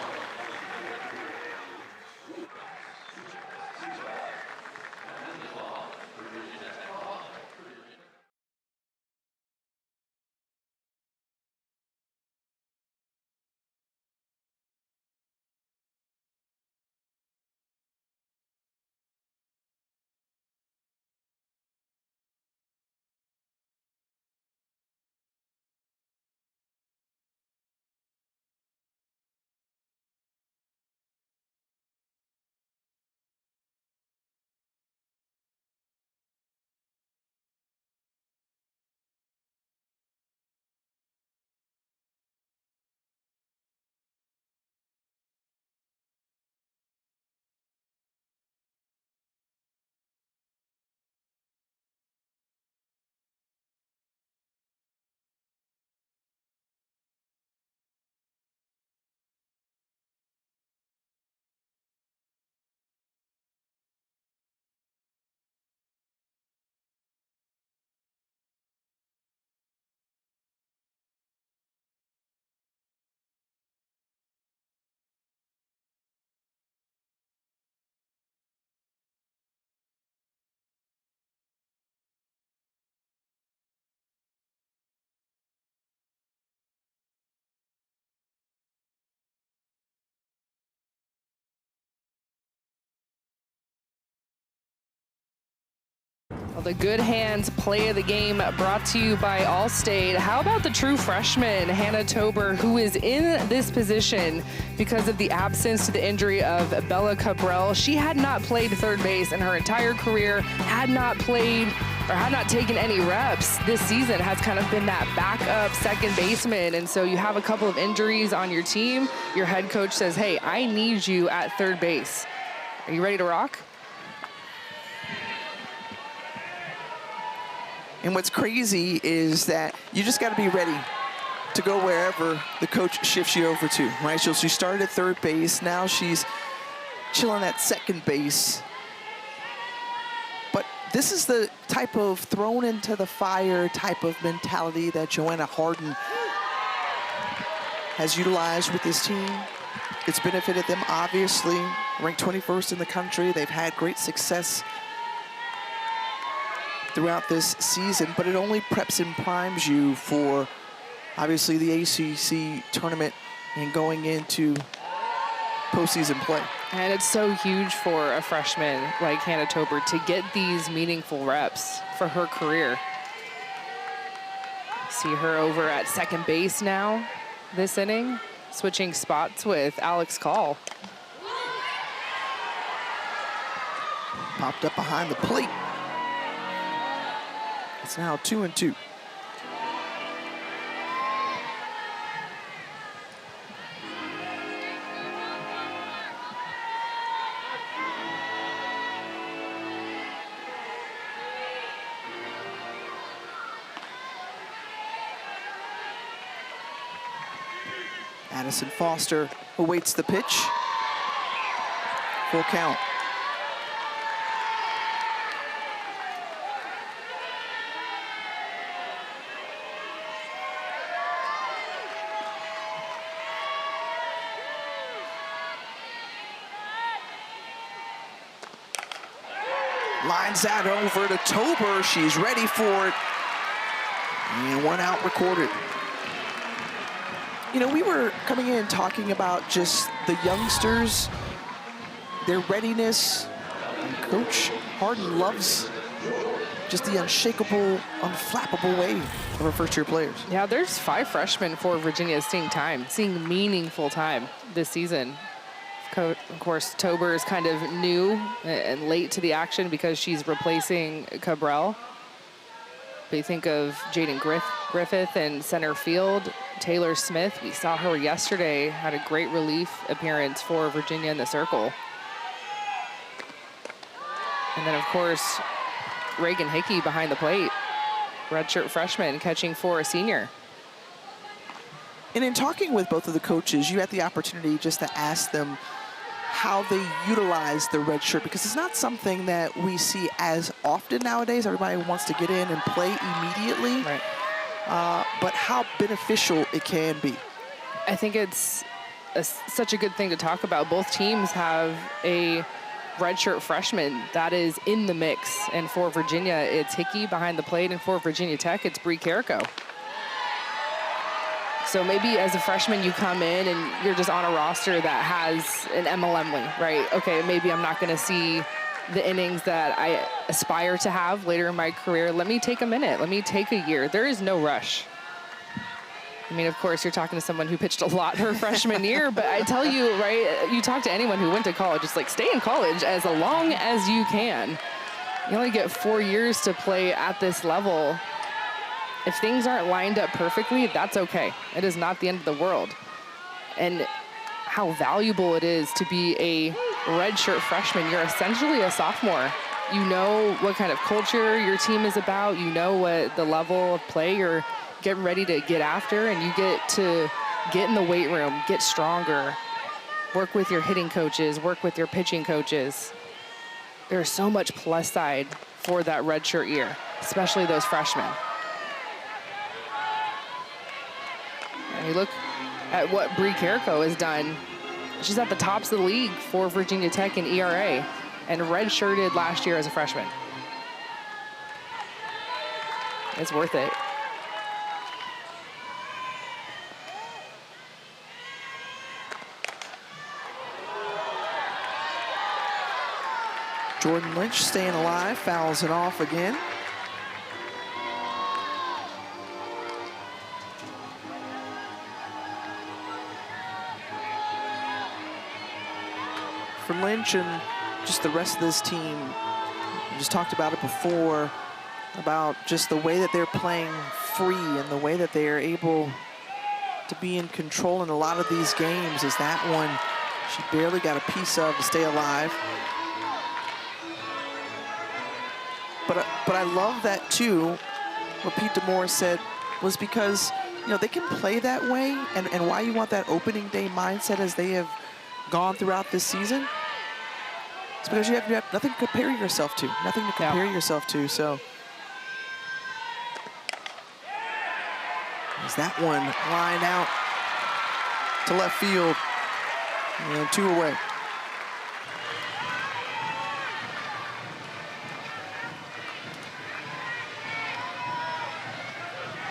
Well, the Good Hands play of the game brought to you by Allstate. How about the true freshman, Hannah Tober, who is in this position because of the absence to the injury of Bella Cabral. She had not played third base in her entire career, had not played or had not taken any reps this season, has kind of been that backup second baseman. And so you have a couple of injuries on your team. Your head coach says, hey, I need you at third base. Are you ready to rock? And what's crazy is that you just got to be ready to go wherever the coach shifts you over to, right? So she started at third base. Now she's chilling at second base. But this is the type of thrown into the fire type of mentality that Joanna Harden has utilized with this team. It's benefited them, obviously. Ranked 21st in the country. They've had great success throughout this season, but it only preps and primes you for, obviously, the ACC tournament and going into postseason play. And it's so huge for a freshman like Hannah Tober to get these meaningful reps for her career. See her over at second base now this inning, switching spots with Alex Call. Popped up behind the plate. It's now 2-2. Addison Foster awaits the pitch. Full count. Lines that over to Tober. She's ready for it. And 1 out recorded. You know, we were coming in talking about just the youngsters, their readiness. And Coach Harden loves just the unshakable, unflappable way of her first-year players. Yeah, there's 5 freshmen for Virginia seeing meaningful time this season. Of course, Tober is kind of new and late to the action because she's replacing Cabral. But you think of Jaden Griffith in center field, Taylor Smith. We saw her yesterday, had a great relief appearance for Virginia in the circle. And then, of course, Reagan Hickey behind the plate, redshirt freshman catching for a senior. And in talking with both of the coaches, you had the opportunity just to ask them how they utilize the red shirt, because it's not something that we see as often nowadays. Everybody wants to get in and play immediately, right. But how beneficial it can be. I think it's such a good thing to talk about. Both teams have a redshirt freshman that is in the mix, and for Virginia, it's Hickey behind the plate, and for Virginia Tech, it's Bree Carrico. So maybe as a freshman, you come in and you're just on a roster that has an MLM link, right? Okay, maybe I'm not going to see the innings that I aspire to have later in my career. Let me take a minute. Let me take a year. There is no rush. I mean, of course, you're talking to someone who pitched a lot her freshman year, but I tell you, right, you talk to anyone who went to college, it's like stay in college as long as you can. You only get 4 years to play at this level. If things aren't lined up perfectly, that's okay. It is not the end of the world. And how valuable it is to be a redshirt freshman. You're essentially a sophomore. You know what kind of culture your team is about. You know what the level of play you're getting ready to get after, and you get to get in the weight room, get stronger, work with your hitting coaches, work with your pitching coaches. There's so much plus side for that redshirt year, especially those freshmen. And you look at what Bree Carrico has done. She's at the tops of the league for Virginia Tech in ERA and redshirted last year as a freshman. It's worth it. Jordan Lynch staying alive, fouls it off again. For Lynch and just the rest of this team, we just talked about it before, about just the way that they're playing free and the way that they are able to be in control in a lot of these games. Is that one she barely got a piece of to stay alive. But I love that too. What Pete D'Amour said was because, you know, they can play that way, and why you want that opening day mindset as they have gone throughout this season. It's because you have nothing to compare yourself to, nothing to compare yourself to. So is that one lined out to left field, and 2 away.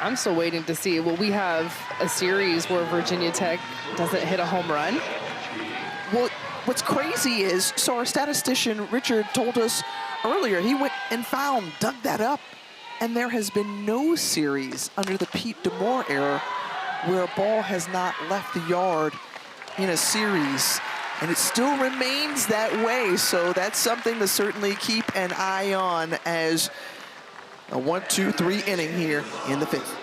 I'm still waiting to see. Will we have a series where Virginia Tech doesn't hit a home run? Well, what's crazy is, so our statistician Richard told us earlier, he went and dug that up, and there has been no series under the Pete D'Amour era where a ball has not left the yard in a series, and it still remains that way. So that's something to certainly keep an eye on as a 1-2-3 inning here in the 5th.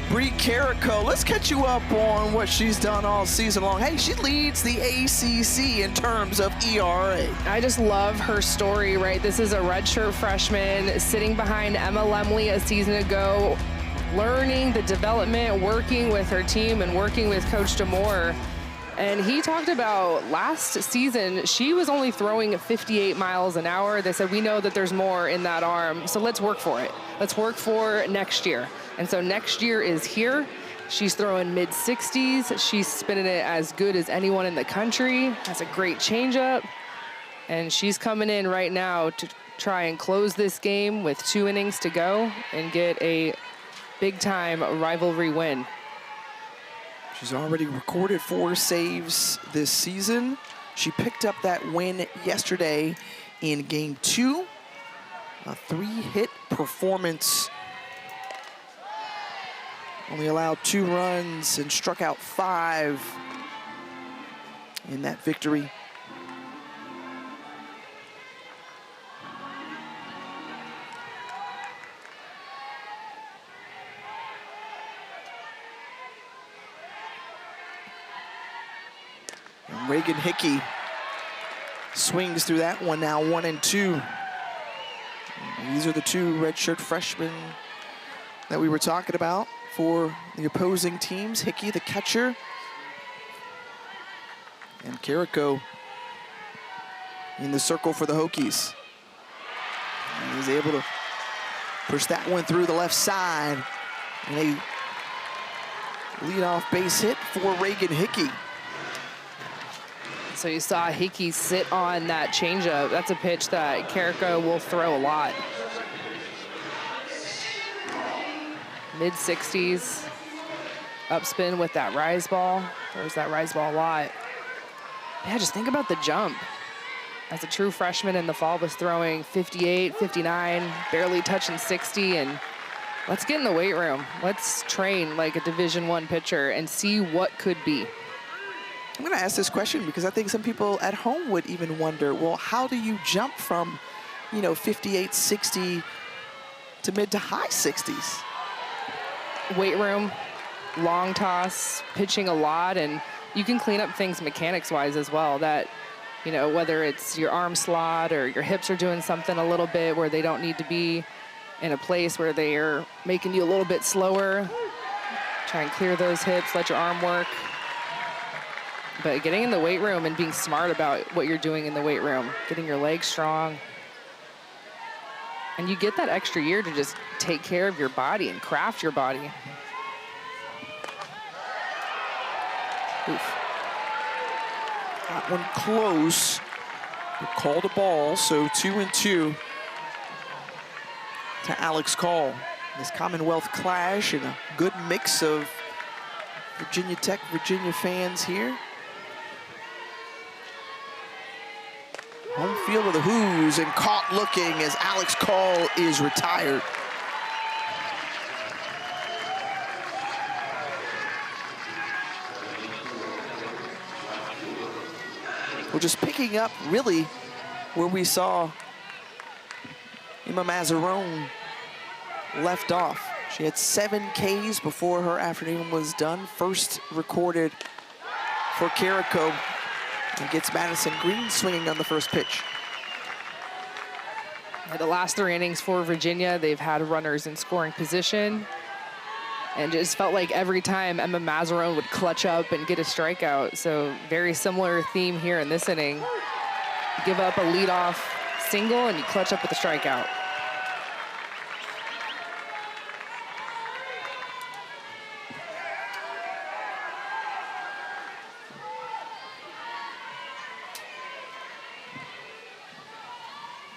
Bree Carrico, let's catch you up on what she's done all season long. Hey, she leads the ACC in terms of ERA. I just love her story, right? This is a redshirt freshman sitting behind Emma Lemley a season ago, learning the development, working with her team and working with Coach D'Amour. And he talked about last season, she was only throwing 58 miles an hour. They said, we know that there's more in that arm, so let's work for it. Let's work for next year. And so next year is here. She's throwing mid-60s. She's spinning it as good as anyone in the country. Has a great changeup. And she's coming in right now to try and close this game with 2 innings to go and get a big-time rivalry win. She's already recorded 4 saves this season. She picked up that win yesterday in Game 2. A 3-hit performance. Only allowed 2 runs and struck out 5 in that victory. And Reagan Hickey swings through that one now, 1-2. These are the 2 redshirt freshmen that we were talking about for the opposing teams. Hickey, the catcher, and Carrico in the circle for the Hokies. And he's able to push that one through the left side. And a Leadoff base hit for Reagan Hickey. So you saw Hickey sit on that changeup. That's a pitch that Carrico will throw a lot. Mid-60s. Upspin with that rise ball. Throws that rise ball a lot. Yeah, just think about the jump. As a true freshman in the fall, was throwing 58, 59, barely touching 60. And let's get in the weight room. Let's train like a Division I pitcher and see what could be. I'm going to ask this question because I think some people at home would even wonder, well, how do you jump from, 58, 60 to mid to high 60s? Weight room, long toss, pitching a lot, and you can clean up things mechanics-wise as well. That, whether it's your arm slot or your hips are doing something a little bit where they don't need to be in a place where they are making you a little bit slower. Try and clear those hips, let your arm work. But getting in the weight room and being smart about what you're doing in the weight room, getting your legs strong. And you get that extra year to just take care of your body and craft your body. Oof. That one close. They called a ball, so 2-2 to Alex Call. This Commonwealth clash and a good mix of Virginia Tech, Virginia fans here. Home field with the Hoos and caught looking as Alex Call is retired. We're just picking up really where we saw Emma Mazzarone left off. She had 7 Ks before her afternoon was done. First recorded for Carrico. And gets Madison Green swinging on the first pitch. The last 3 innings for Virginia, they've had runners in scoring position. And just felt like every time Emma Mazzarone would clutch up and get a strikeout. So very similar theme here in this inning. Give up a leadoff single and you clutch up with a strikeout.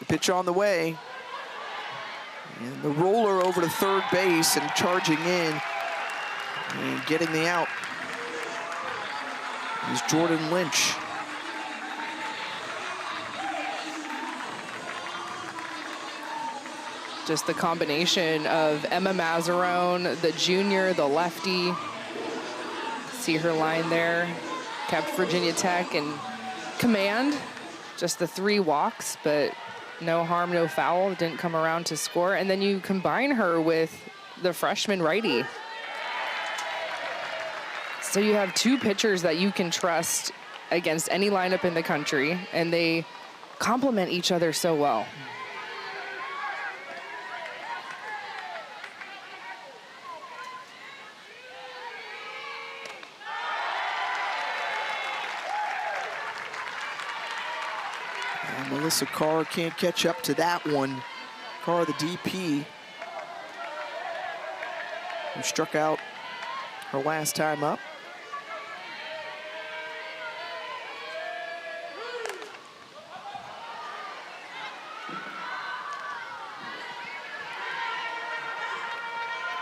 Pitch on the way. And the roller over to third base and charging in and getting the out is Jordan Lynch. Just the combination of Emma Mazzarone, the junior, the lefty. See her line there. Kept Virginia Tech in command. Just the 3 walks, but no harm, no foul. Didn't come around to score. And then you combine her with the freshman righty. So you have 2 pitchers that you can trust against any lineup in the country, and they complement each other so well. Melissa Carr can't catch up to that one. Carr, the DP, who struck out her last time up.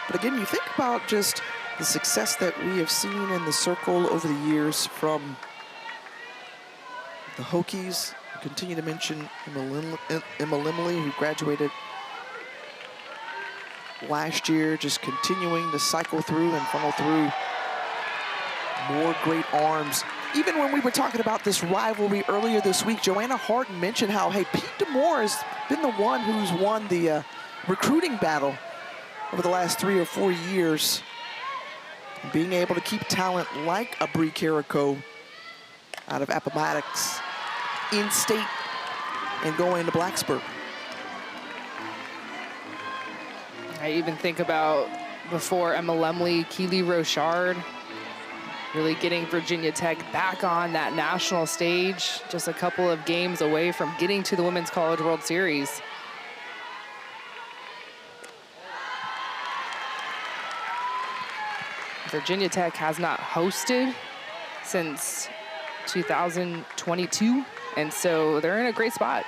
But again, you think about just the success that we have seen in the circle over the years from the Hokies. Continue to mention Emma Limley, who graduated last year, just continuing to cycle through and funnel through more great arms. Even when we were talking about this rivalry earlier this week, Joanna Harden mentioned how, hey, Pete D'Amour has been the one who's won the recruiting battle over the last 3 or 4 years. Being able to keep talent like a Bree Carrico out of Appomattox in state and going to Blacksburg. I even think about before Emma Lemley, Keely Rochard, really getting Virginia Tech back on that national stage, just a couple of games away from getting to the Women's College World Series. Virginia Tech has not hosted since 2022, and so they're in a great spot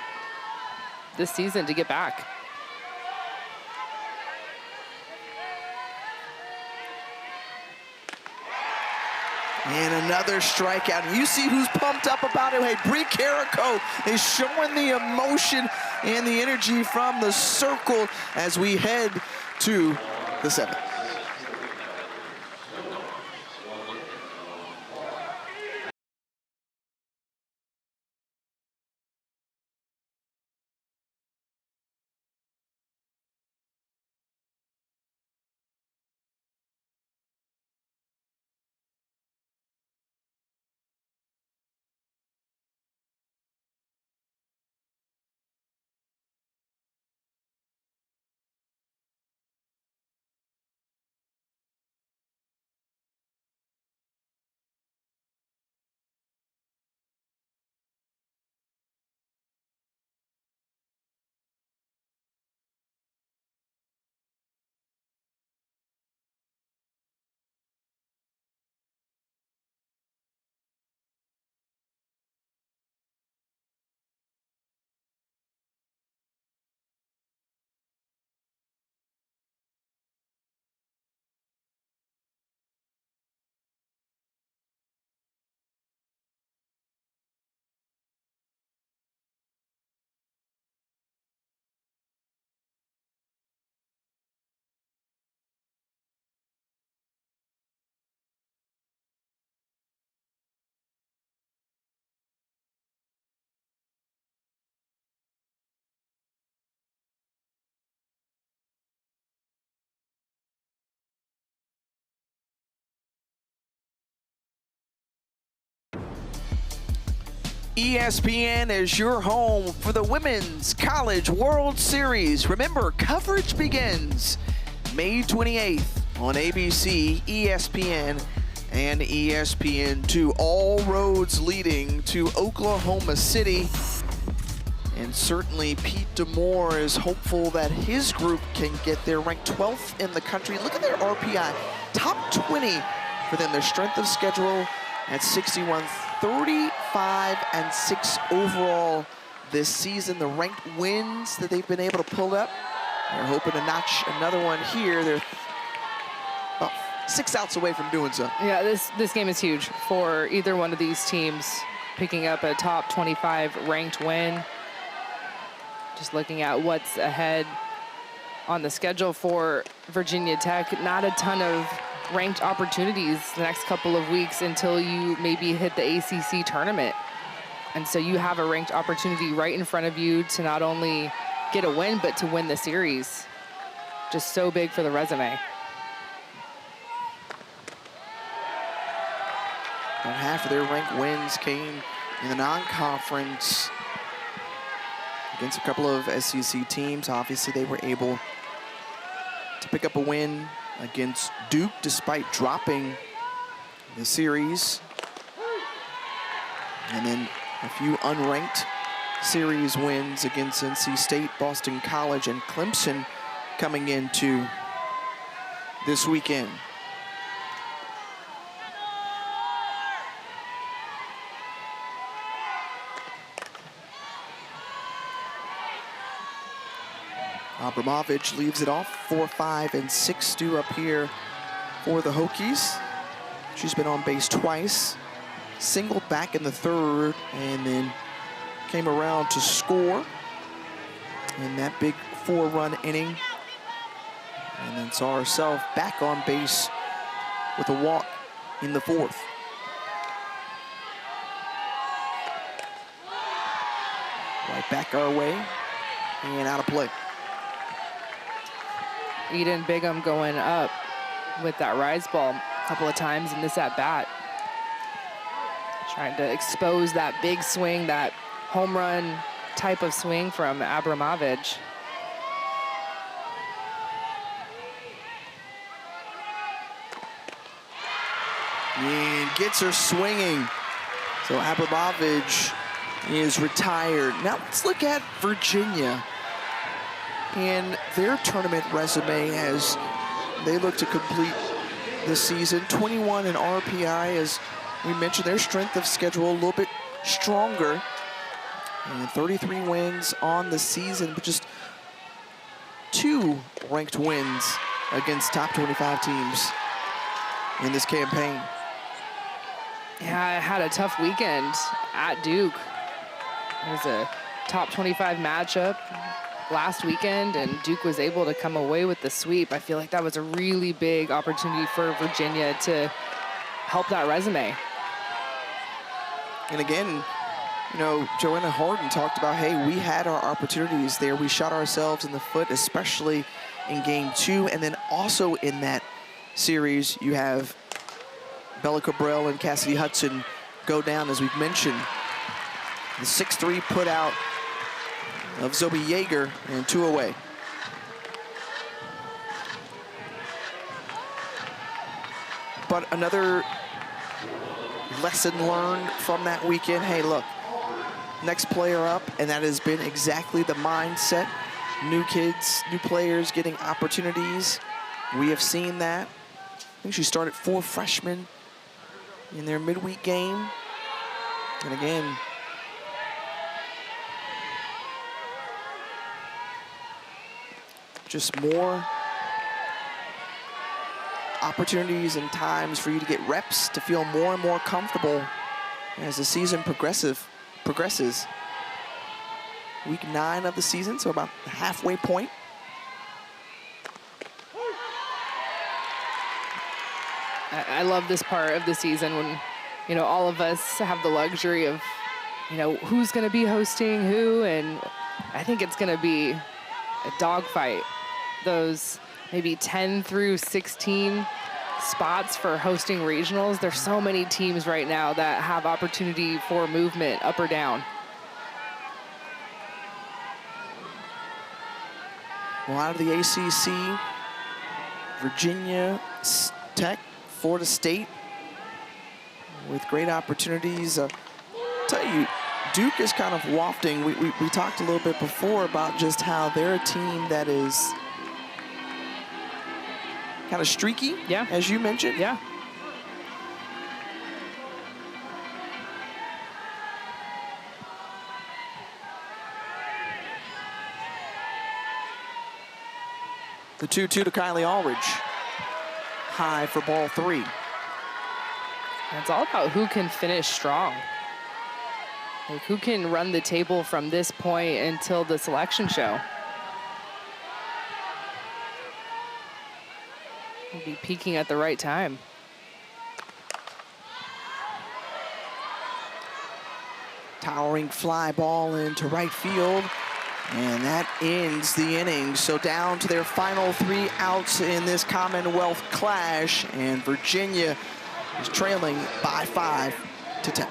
this season to get back. And another strikeout. And you see who's pumped up about it. Hey, Bree Carrico is showing the emotion and the energy from the circle as we head to the 7th. ESPN is your home for the Women's College World Series. Remember, coverage begins May 28th on ABC, ESPN, and ESPN2. All roads leading to Oklahoma City. And certainly Pete D'Amour is hopeful that his group can get there, ranked 12th in the country. Look at their RPI, top 20 for them. Their strength of schedule at 61, 35-6 overall this season. The ranked wins that they've been able to pull up, they're hoping to notch another one here. They're about 6 outs away from doing so. Yeah, this game is huge for either one of these teams, picking up a top 25 ranked win. Just looking at what's ahead on the schedule for Virginia Tech, not a ton of ranked opportunities the next couple of weeks until you maybe hit the ACC tournament. And so you have a ranked opportunity right in front of you to not only get a win, but to win the series. Just so big for the resume. About half of their ranked wins came in the non-conference against a couple of SEC teams. Obviously, they were able to pick up a win against Duke despite dropping the series. And then a few unranked series wins against NC State, Boston College, and Clemson coming into this weekend. Abramovich leaves it off. 4, 5, and 6 due up here for the Hokies. She's been on base twice, singled back in the 3rd, and then came around to score in that big 4-run inning. And then saw herself back on base with a walk in the 4th. Right back our way and out of play. Eden Bigham going up with that rise ball a couple of times in this at-bat. Trying to expose that big swing, that home run type of swing from Abramovich. And gets her swinging. So Abramovich is retired. Now let's look at Virginia and their tournament resume as they look to complete this season. 21 in RPI, as we mentioned, their strength of schedule a little bit stronger. And 33 wins on the season, but just 2 ranked wins against top 25 teams in this campaign. Yeah, I had a tough weekend at Duke. It was a top 25 matchup last weekend, and Duke was able to come away with the sweep. I feel like that was a really big opportunity for Virginia to help that resume. And again, you know, Joanna Harden talked about, hey, we had our opportunities there. We shot ourselves in the foot, especially in game 2. And then also in that series, you have Bella Cabral and Cassidy Hudson go down, as we've mentioned. The 6-3 put out of Zoe Yeager, and 2 away. But another lesson learned from that weekend, hey, look, next player up, and that has been exactly the mindset. New kids, new players getting opportunities. We have seen that. I think she started 4 freshmen in their midweek game. And again, just more opportunities and times for you to get reps, to feel more and more comfortable as the season progresses. Week 9 of the season, so about the halfway point. I love this part of the season when, you know, all of us have the luxury of, you know, who's going to be hosting who, and I think it's going to be a dogfight. Those maybe 10 through 16 spots for hosting regionals. There's so many teams right now that have opportunity for movement up or down. Well, out of the ACC, Virginia Tech, Florida State, with great opportunities. Tell you, Duke is kind of wafting. We talked a little bit before about just how they're a team that is kind of streaky, yeah, as you mentioned. Yeah. The 2-2 to Kylie Aldridge. High for ball 3. It's all about who can finish strong. Like, who can run the table from this point until the selection show. We'll be peaking at the right time. Towering fly ball into right field. And that ends the inning. So down to their final 3 outs in this Commonwealth clash. And Virginia is trailing by 5-10.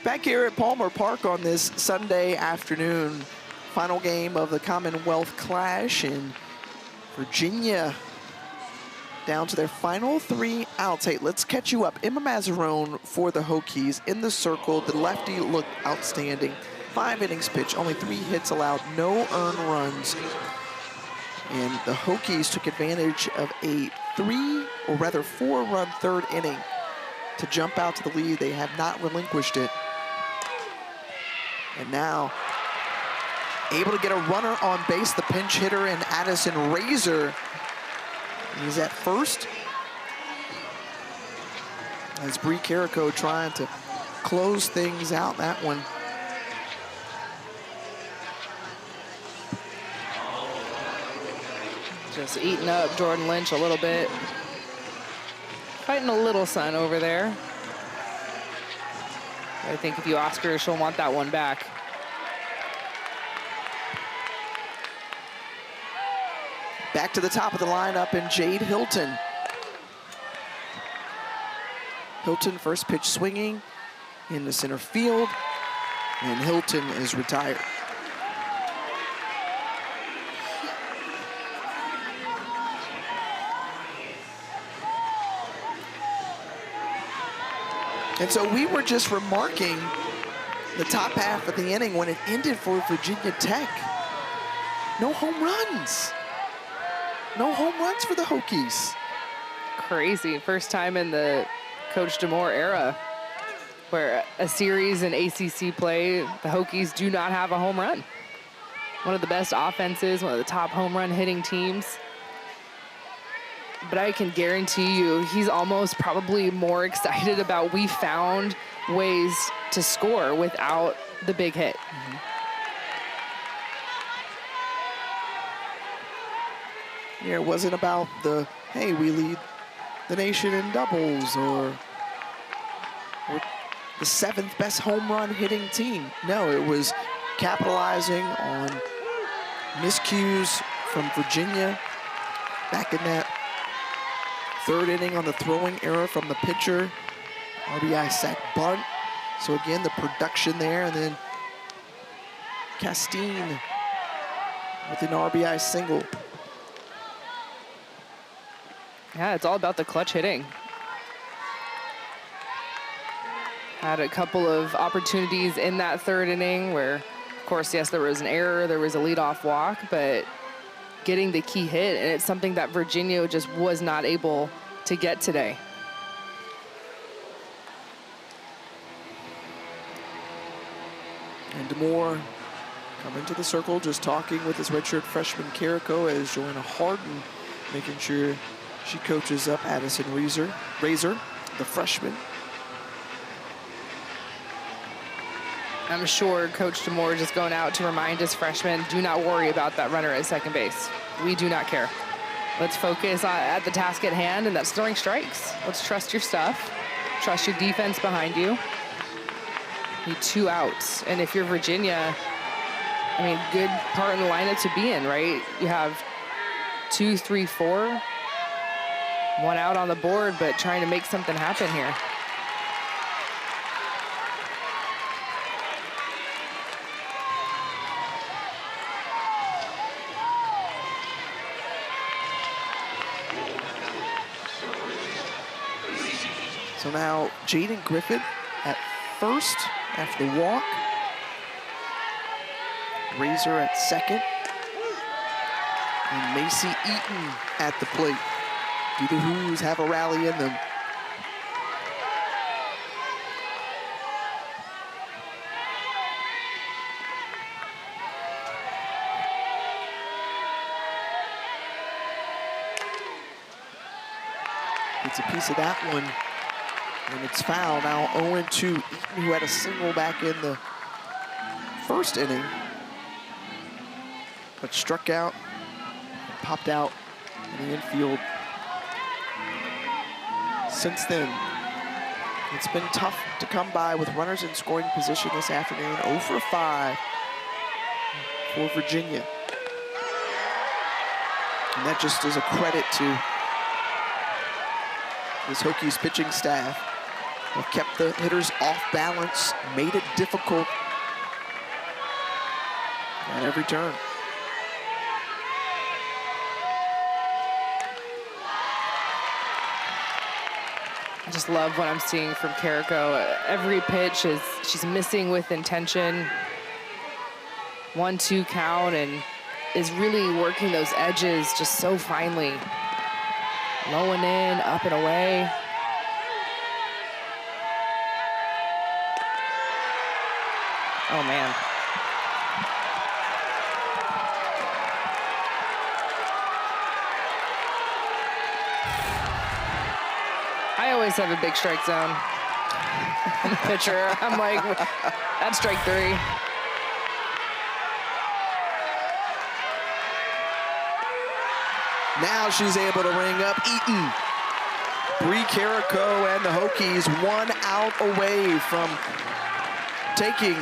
Back here at Palmer Park on this Sunday afternoon Final game of the Commonwealth Clash, and Virginia down to their final 3 outs. Hey, let's catch you up. Emma Mazzarone for the Hokies in the circle. The lefty looked outstanding. 5 innings pitched, only 3 hits allowed, no earned runs. And the Hokies took advantage of a 4-run third inning to jump out to the lead. They have not relinquished it. And now able to get a runner on base, the pinch hitter, and Addison Razor. He's at first. As Bree Carrico trying to close things out that one. Just eating up Jordan Lynch a little bit. Fighting a little sun over there. I think if you ask her, she'll want that one back. Back to the top of the lineup in Jade Hilton. Hilton first pitch swinging in the center field, and Hilton is retired. And so we were just remarking the top half of the inning when it ended for Virginia Tech. No home runs. No home runs for the Hokies. Crazy. First time in the Coach DeMoore era where a series in ACC play, the Hokies do not have a home run. One of the best offenses, one of the top home run hitting teams. But I can guarantee you he's almost probably more excited about we found ways to score without the big hit. Mm-hmm. Yeah, it wasn't about the, hey, we lead the nation in doubles or we're the 7th best home run hitting team. No, it was capitalizing on miscues from Virginia back in that 3rd inning on the throwing error from the pitcher. RBI sac bunt. So again, the production there, and then Castine with an RBI single. Yeah, it's all about the clutch hitting. Had a couple of opportunities in that 3rd inning where, of course, yes, there was an error, there was a leadoff walk, but getting the key hit, and it's something that Virginia just was not able to get today. And DeMoore coming to the circle, just talking with his redshirt freshman Carrico as Joanna Harden making sure she coaches up Addison Razor, the freshman. I'm sure Coach DeMoore just going out to remind his freshmen, do not worry about that runner at second base. We do not care. Let's focus at the task at hand, and that's throwing strikes. Let's trust your stuff. Trust your defense behind you. Need 2 outs. And if you're Virginia, I mean, good part in the lineup to be in, right? You have 2, 3, 4. 1 out on the board, but trying to make something happen here. So now Jaden Griffith at first after the walk. Razor at second. And Macy Eaton at the plate. Do the Hoos have a rally in them? It's a piece of that one, and it's foul. Now 0-2. Eaton, who had a single back in the 1st inning, but struck out and popped out in the infield. Since then, it's been tough to come by with runners in scoring position this afternoon. 0 for 5 for Virginia. And that just is a credit to this Hokies pitching staff. They've kept the hitters off balance, made it difficult at every turn. I just love what I'm seeing from Carrico. Every pitch she's missing with intention. 1-2 count, and is really working those edges just so finely. Low and in, up and away. Oh man. I always have a big strike zone. I'm a pitcher. I'm like, that's strike 3. Now she's able to ring up Eaton. Bree Carrico and the Hokies 1 out away from taking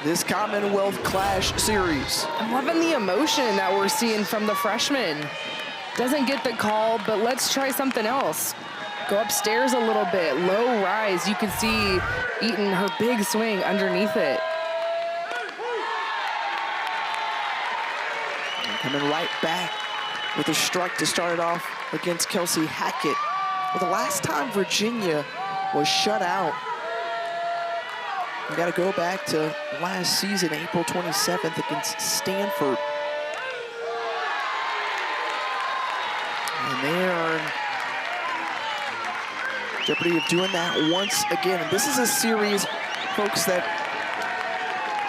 this Commonwealth Clash series. I'm loving the emotion that we're seeing from the freshman. Doesn't get the call, but let's try something else. Go upstairs a little bit, low rise. You can see Eaton, her big swing underneath it. And coming right back with a strike to start it off against Kelsey Hackett. Well, the last time Virginia was shut out, we got to go back to last season, April 27th against Stanford. And they are in jeopardy of doing that once again. And this is a series, folks, that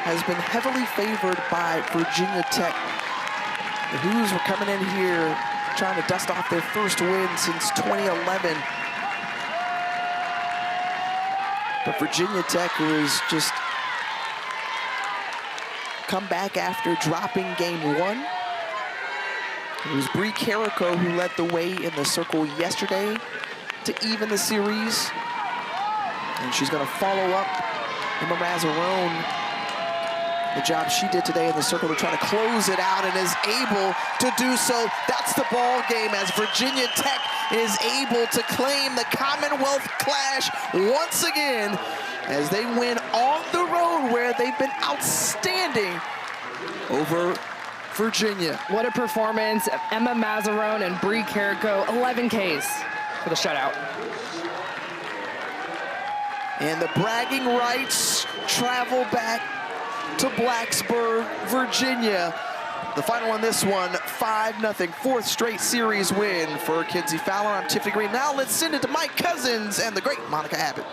has been heavily favored by Virginia Tech. The Hoos were coming in here trying to dust off their first win since 2011. But Virginia Tech was just come back after dropping game 1. It was Bree Carrico who led the way in the circle yesterday to even the series. And she's going to follow up Emma Mazzarone, the job she did today in the circle to try to close it out, and is able to do so. That's the ball game as Virginia Tech is able to claim the Commonwealth Clash once again as they win on the road where they've been outstanding over Virginia. What a performance. Emma Mazzarone and Bree Carrico, 11 Ks for the shutout. And the bragging rights travel back to Blacksburg, Virginia. The final on this one, 5-0, 4th straight series win for Kinsey Fowler. I'm Tiffany Green. Now let's send it to Mike Cousins and the great Monica Abbott.